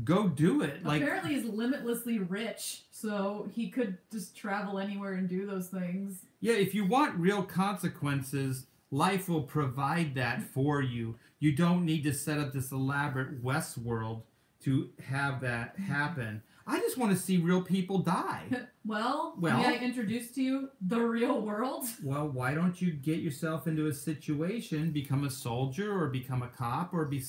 go do it. Like, apparently he's limitlessly rich, so he could just travel anywhere and do those things. Yeah, if you want real consequences, life will provide that for you. You don't need to set up this elaborate Westworld to have that happen. I just want to see real people die. May I introduce to you the real world? Well, why don't you get yourself into a situation, become a soldier or become a cop or be,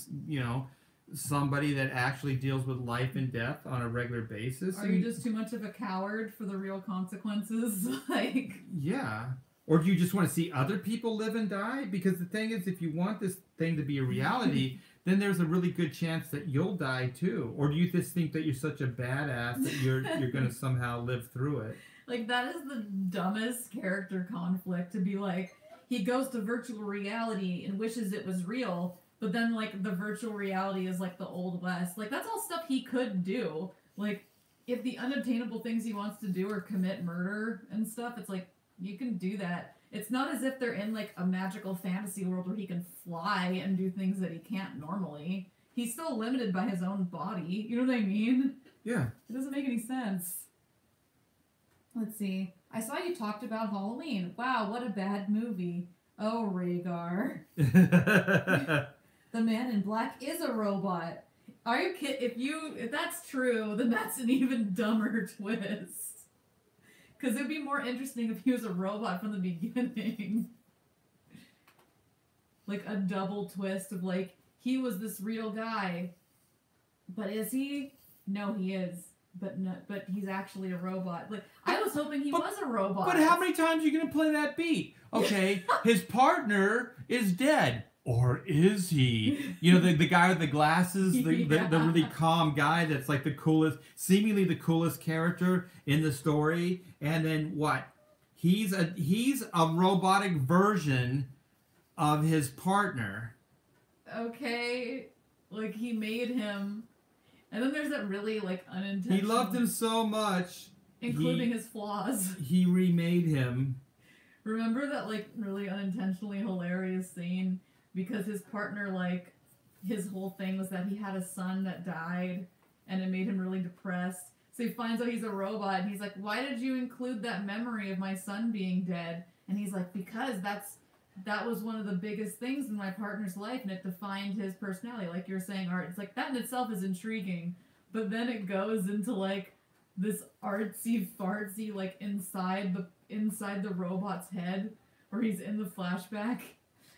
somebody that actually deals with life and death on a regular basis. Are you just too much of a coward for the real consequences? Yeah. Or do you just want to see other people live and die? Because the thing is, if you want this thing to be a reality, then there's a really good chance that you'll die too. Or do you just think that you're such a badass that you're going to somehow live through it? Like, that is the dumbest character conflict, to be like, he goes to virtual reality and wishes it was real, but then, like, the virtual reality is, like, the Old West. Like, that's all stuff he could do. Like, if the unobtainable things he wants to do are commit murder and stuff, it's like, you can do that. It's not as if they're in like a magical fantasy world where he can fly and do things that he can't normally. He's still limited by his own body. You know what I mean? Yeah. It doesn't make any sense. Let's see. I saw you talked about Halloween. Wow, what a bad movie. Oh, Rhaegar. The man in black is a robot. Are you kidding? If that's true, then that's an even dumber twist. Because it'd be more interesting if he was a robot from the beginning. Like a double twist of like, he was this real guy. But is he? No, he is. But he's actually a robot. Like I was hoping he was a robot. But how many times are you gonna play that beat? Okay, his partner is dead. Or is he? You know, the guy with the glasses, the really calm guy that's like the coolest, seemingly the coolest character in the story. And then what? He's a robotic version of his partner. Okay, like he made him. And then there's that really, like, unintentional... He loved him so much. Including his flaws. He remade him. Remember that, like, really unintentionally hilarious scene? Because his partner, like, his whole thing was that he had a son that died, and it made him really depressed. So he finds out he's a robot, and he's like, why did you include that memory of my son being dead? And he's like, because that was one of the biggest things in my partner's life, and it defined his personality. Like you're saying, Art, it's like that in itself is intriguing, but then it goes into like this artsy fartsy like inside the robot's head where he's in the flashback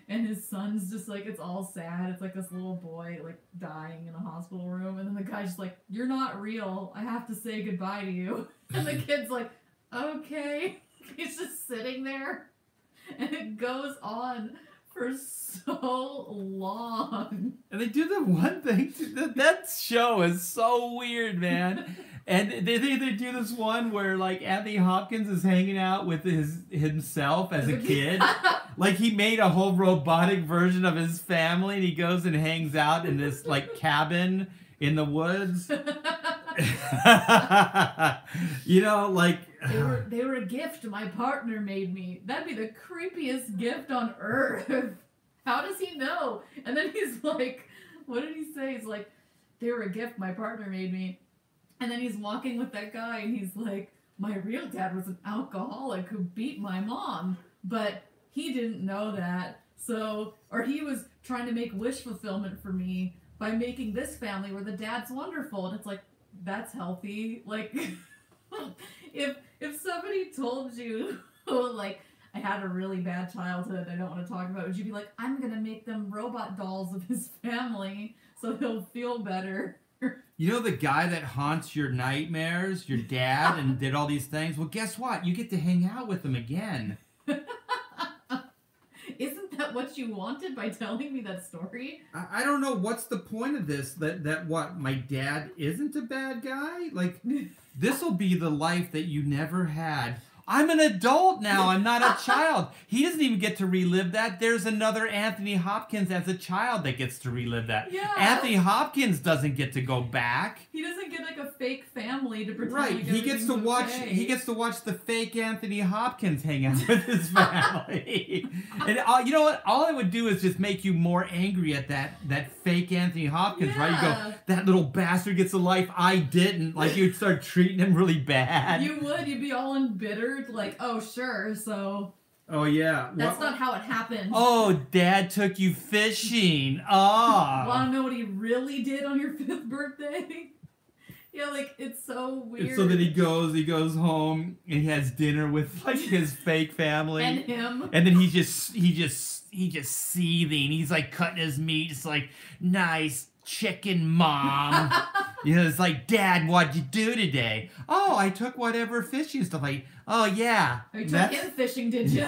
and his son's just like, it's all sad. It's like this little boy like dying in a hospital room, and then the guy's just like, you're not real, I have to say goodbye to you. And the kid's like, okay. He's just sitting there. And it goes on for so long. And they do the one thing. That show is so weird, man. And they do this one where, like, Anthony Hopkins is hanging out with himself as a kid. Like, he made a whole robotic version of his family, and he goes and hangs out in this, like, cabin in the woods. You know, like... They were a gift my partner made me. That'd be the creepiest gift on earth. How does he know? And then he's like, what did he say? He's like, they were a gift my partner made me. And then he's walking with that guy, and he's like, my real dad was an alcoholic who beat my mom. But he didn't know that. So, or he was trying to make wish fulfillment for me by making this family where the dad's wonderful. And it's like, that's healthy. Like... If somebody told you, like, I had a really bad childhood, I don't want to talk about it, would you be like, I'm going to make them robot dolls of his family so he'll feel better? You know the guy that haunts your nightmares, your dad, and did all these things? Well, guess what? You get to hang out with him again. Isn't that what you wanted by telling me that story? I don't know. What's the point of this? That what? My dad isn't a bad guy? Like... This will be the life that you never had. I'm an adult now. I'm not a child. He doesn't even get to relive that. There's another Anthony Hopkins as a child that gets to relive that. Yeah. Anthony Hopkins doesn't get to go back. He doesn't get like a fake family to pretend. Right. Like he gets to watch. Okay. He gets to watch the fake Anthony Hopkins hang out with his family. And you know what? All I would do is just make you more angry at that fake Anthony Hopkins. Yeah. Right? You go, that little bastard gets a life I didn't. Like you'd start treating him really bad. You would. You'd be all embittered. Like, oh, sure, so... Oh, yeah. That's not how it happened. Oh, Dad took you fishing. Oh. Want to know what he really did on your 5th birthday? Yeah, like, it's so weird. And so then he goes home, and he has dinner with, like, his fake family. And him. And then he's just seething. He's, like, cutting his meat. It's like, nice chicken, Mom. You know, it's like, Dad, what'd you do today? Oh, I took whatever fishing stuff. Like, oh, yeah. Oh, you took him fishing, did you?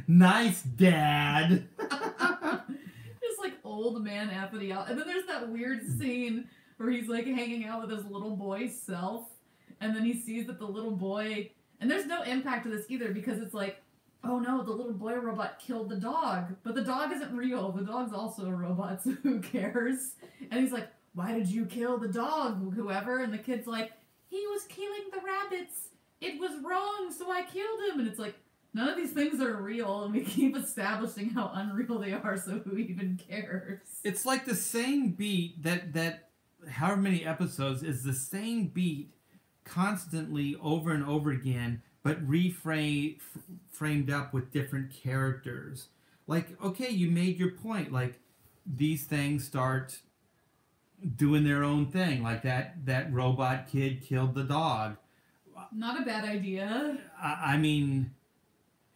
Nice, Dad. Just like old man Anthony. And then there's that weird scene where he's like hanging out with his little boy self. And then he sees that the little boy... And there's no impact to this either because it's like, oh no, the little boy robot killed the dog. But the dog isn't real. The dog's also a robot, so who cares? And he's like, why did you kill the dog, whoever? And the kid's like, he was killing the rabbits. It was wrong, so I killed him. And it's like, None of these things are real, and we keep establishing how unreal they are, so who even cares? It's like the same beat that however many episodes is the same beat constantly over and over again, but framed up with different characters. Like, okay, you made your point. Like, these things start doing their own thing. Like that robot kid killed the dog. Not a bad idea. I mean,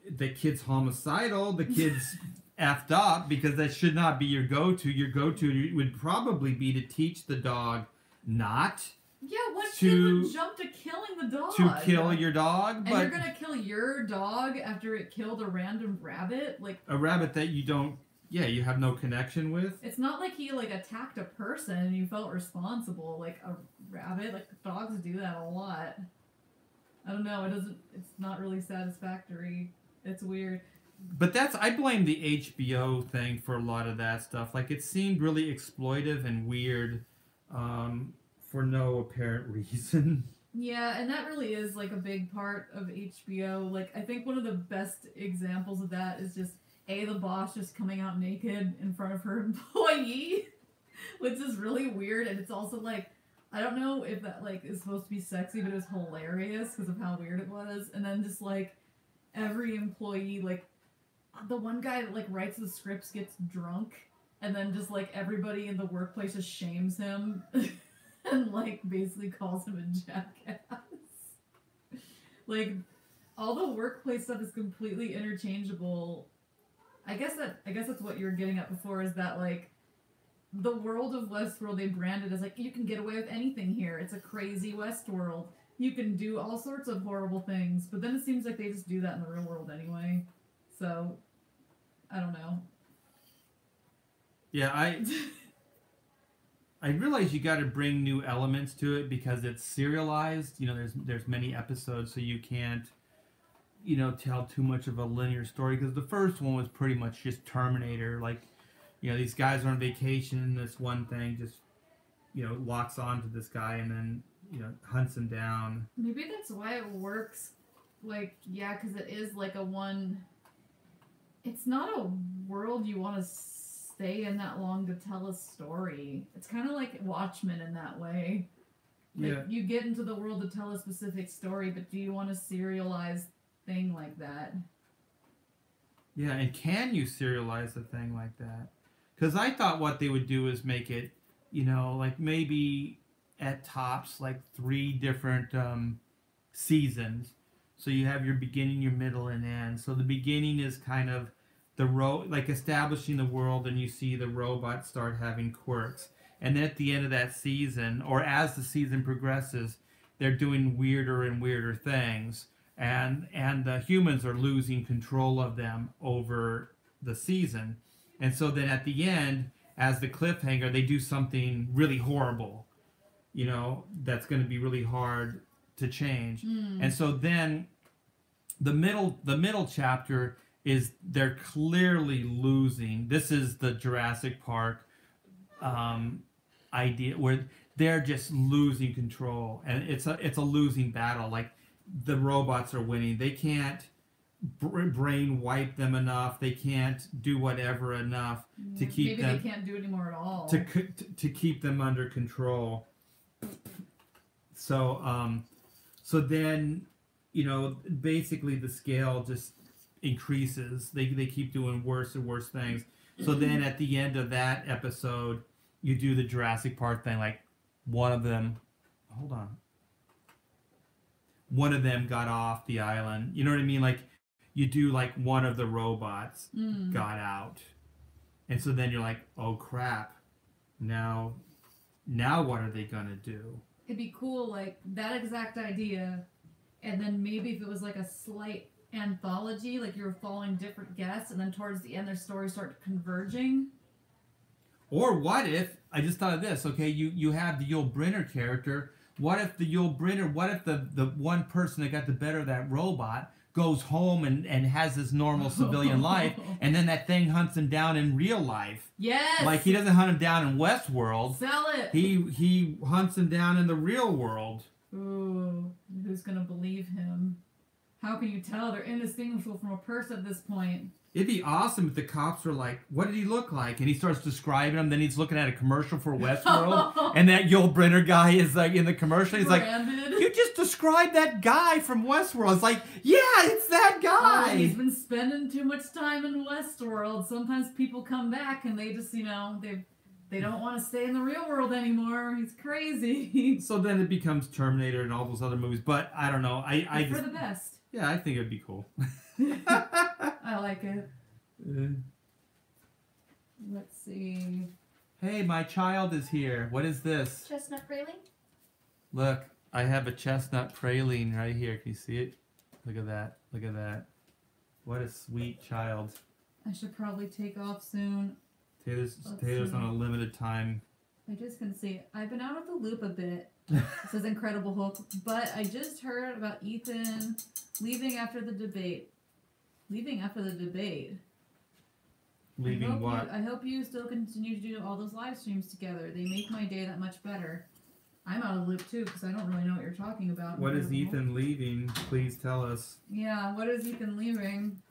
the kid's homicidal. The kid's effed up because that should not be your go-to. Your go-to would probably be to teach the dog not. Yeah, what kid would jump to killing the dog? To kill your dog, and you're gonna kill your dog after it killed a random rabbit, like a rabbit that you don't. Yeah, you have no connection with. It's not like he like attacked a person and you felt responsible. Like a rabbit, like dogs do that a lot. I don't know. It's not really satisfactory. It's weird. But I blame the HBO thing for a lot of that stuff. Like, it seemed really exploitive and weird for no apparent reason. Yeah, and that really is like a big part of HBO. Like, I think one of the best examples of that is just the boss just coming out naked in front of her employee, which is really weird. And it's also like, I don't know if that like is supposed to be sexy, but it was hilarious because of how weird it was. And then just like every employee, like the one guy that like writes the scripts gets drunk, and then just like everybody in the workplace just shames him and like basically calls him a jackass. Like all the workplace stuff is completely interchangeable. I guess that's what you were getting at before, is that like the world of Westworld they branded as like, you can get away with anything here. It's a crazy Westworld. You can do all sorts of horrible things, but then it seems like they just do that in the real world anyway. So, I don't know. Yeah, I realize you got to bring new elements to it because it's serialized. You know, there's many episodes, so you can't, you know, tell too much of a linear story, because the first one was pretty much just Terminator. Like, you know, these guys are on vacation and this one thing just, you know, locks onto this guy and then, you know, hunts him down. Maybe that's why it works. Like, yeah, because it is like it's not a world you want to stay in that long to tell a story. It's kind of like Watchmen in that way. Like, Yeah. You get into the world to tell a specific story, but do you want a serialized thing like that? Yeah, and can you serialize a thing like that? Because I thought what they would do is make it, you know, like maybe at tops, like 3 different seasons. So you have your beginning, your middle, and end. So the beginning is kind of like establishing the world, and you see the robots start having quirks. And then at the end of that season, or as the season progresses, they're doing weirder and weirder things. And the humans are losing control of them over the season. And so then at the end, as the cliffhanger, they do something really horrible, you know, that's going to be really hard to change. And so then the middle chapter is they're clearly losing. This is the Jurassic Park idea where they're just losing control, and it's a losing battle. Like, the robots are winning. They can't brain wipe them enough. They can't do whatever enough to keep them. Maybe they can't do it anymore at all. To keep them under control. So so then, you know, basically the scale just increases. They keep doing worse and worse things. So then at the end of that episode, you do the Jurassic Park thing. Like, one of them got off the island. You know what I mean? Like, you do like one of the robots got out. And so then you're like, oh crap. Now what are they gonna do? It'd be cool, like, that exact idea, and then maybe if it was like a slight anthology, like you were following different guests, and then towards the end their stories start converging. Or what if, I just thought of this, okay, you have the Yul Brynner character. What if the one person that got the better of that robot goes home and has this normal civilian life, and then that thing hunts him down in real life? Yes! Like, he doesn't hunt him down in Westworld. Sell it! He hunts him down in the real world. Ooh, who's gonna believe him? How can you tell? They're indistinguishable from a person at this point. It'd be awesome if the cops were like, what did he look like? And he starts describing him. Then he's looking at a commercial for Westworld. And that Yul Brynner guy is like in the commercial. He's Branded. like, you just described that guy from Westworld. It's like, yeah, it's that guy. Oh, he's been spending too much time in Westworld. Sometimes people come back and they just, you know, they don't want to stay in the real world anymore. He's crazy. So then it becomes Terminator and all those other movies. But I don't know. I for just, the best. Yeah, I think it'd be cool. I like it. Let's see. Hey, my child is here. What is this? Chestnut praline? Look, I have a chestnut praline right here. Can you see it? Look at that. Look at that. What a sweet child. I should probably take off soon. Taylor's see. on a limited time. I just can see. I've been out of the loop a bit. This is Incredible Hulk, but I just heard about Ethan leaving after the debate. Leaving after the debate. Leaving what? I hope you still continue to do all those live streams together. They make my day that much better. I'm out of the loop too because I don't really know what you're talking about. What is Ethan leaving? Please tell us. Yeah, what is Ethan leaving?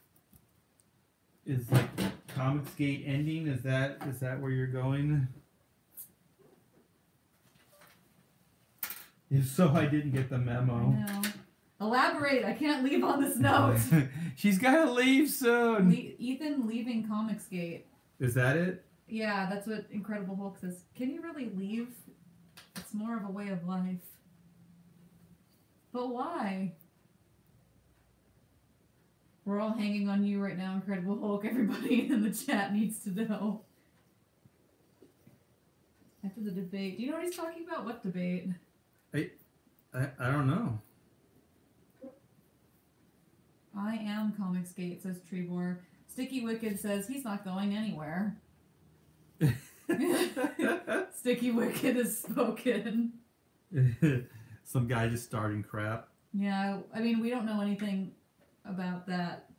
Is like Comicsgate ending? Is that where you're going? If so, I didn't get the memo. I know. Elaborate. I can't leave on this note. She's gotta leave soon. Ethan leaving Comicsgate. Is that it? Yeah, that's what Incredible Hulk says. Can you really leave? It's more of a way of life. But why? We're all hanging on you right now, Incredible Hulk. Everybody in the chat needs to know. After the debate. Do you know what he's talking about? What debate? I don't know. I am Comicsgate, says Trebor. Sticky Wicked says he's not going anywhere. Sticky Wicked has spoken. Some guy just starting crap. Yeah, I mean, we don't know anything about that.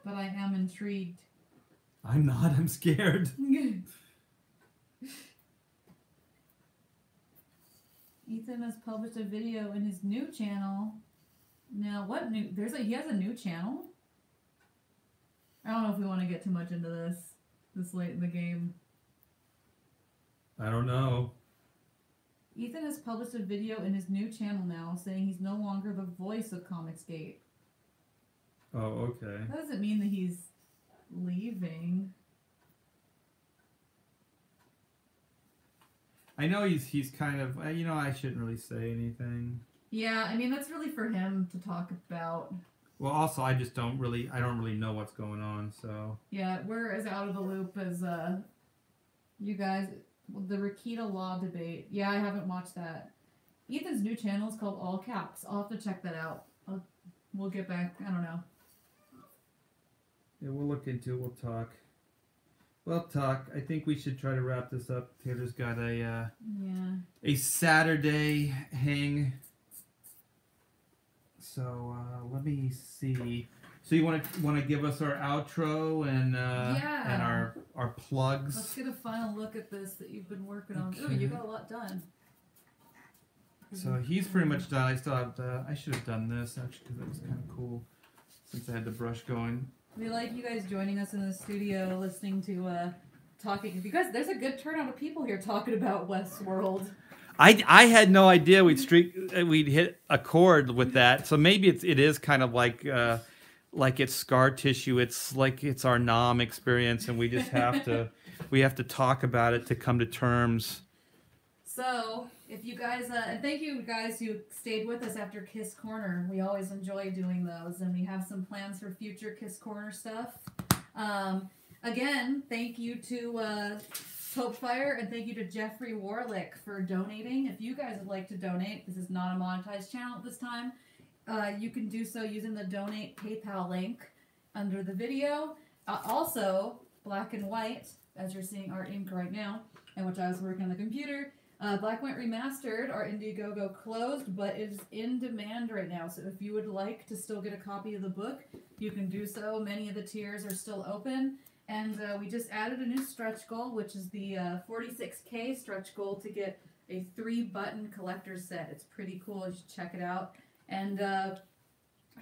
But I am intrigued. I'm not, I'm scared. Ethan has published a video in his new channel. Now, what new? He has a new channel? I don't know if we want to get too much into this late in the game. I don't know. Ethan has published a video in his new channel now saying he's no longer the voice of Comicsgate. Oh, okay. That doesn't mean that he's leaving. I know he's kind of, you know, I shouldn't really say anything. Yeah, I mean, that's really for him to talk about. Well, also, I don't really know what's going on, so. Yeah, we're as out of the loop as you guys. The Rakita Law debate. Yeah, I haven't watched that. Ethan's new channel is called All Caps. I'll have to check that out. We'll get back. I don't know. Yeah, we'll look into it. We'll talk. Well, I think we should try to wrap this up. Taylor's got a Saturday hang. So let me see. So you want to give us our outro and our plugs? Let's get a final look at this that you've been working on. Okay. Ooh, you got a lot done. So he's pretty much done. I still have I should have done this actually because that was kind of cool since I had the brush going. We like you guys joining us in the studio, listening to talking. You guys, there's a good turnout of people here talking about Westworld. I had no idea we'd hit a chord with that. So maybe it is kind of like it's scar tissue. It's like it's our Nam experience, and we just have to talk about it to come to terms. So if you guys and thank you guys who stayed with us after Kiss Corner. We always enjoy doing those, and we have some plans for future Kiss Corner stuff. Again, thank you to Popefire, and thank you to Jeffrey Warlick for donating. If you guys would like to donate, this is not a monetized channel at this time. You can do so using the donate PayPal link under the video. Also, Black and White, as you're seeing our ink right now, and which I was working on the computer. Black and White Remastered, our Indiegogo closed, but is in demand right now. So if you would like to still get a copy of the book, you can do so. Many of the tiers are still open. And we just added a new stretch goal, which is the 46K stretch goal to get a 3-button collector's set. It's pretty cool. You should check it out. And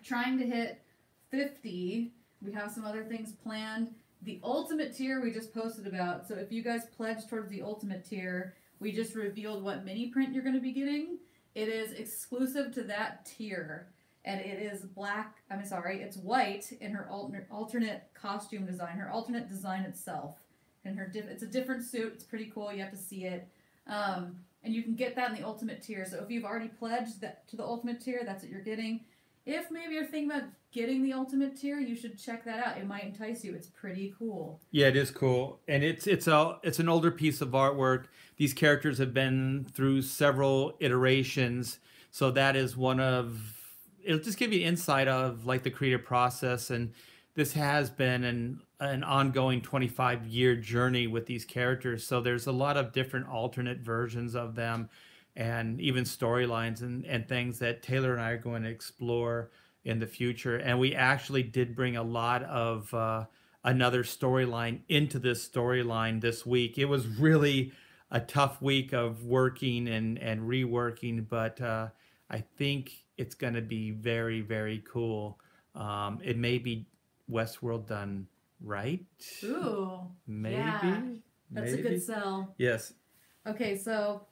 trying to hit 50. We have some other things planned. The ultimate tier we just posted about. So if you guys pledge towards the ultimate tier, we just revealed what mini print you're going to be getting. It is exclusive to that tier. And it is black, it's white in her alternate costume design, her alternate design itself. And it's a different suit. It's pretty cool. You have to see it. And you can get that in the ultimate tier. So if you've already pledged to the ultimate tier, that's what you're getting. If maybe you're thinking about getting the ultimate tier, you should check that out. It might entice you. It's pretty cool. Yeah, it is cool, and it's an older piece of artwork. These characters have been through several iterations, so that is one of. It'll just give you insight of like the creative process, and this has been an ongoing 25-year journey with these characters. So there's a lot of different alternate versions of them, and even storylines and things that Taylor and I are going to explore in the future. And we actually did bring a lot of another storyline into this storyline this week. It was really a tough week of working and reworking, but I think it's going to be very, very cool. It may be Westworld done right. Ooh. Maybe. Yeah, that's a good sell. Yes. Okay, so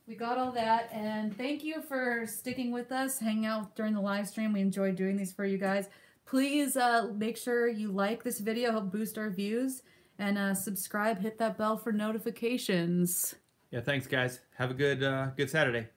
we got all that, and thank you for sticking with us, hanging out during the live stream. We enjoyed doing these for you guys. Please make sure you like this video, help boost our views, and subscribe, hit that bell for notifications. Yeah, thanks guys. Have a good Saturday.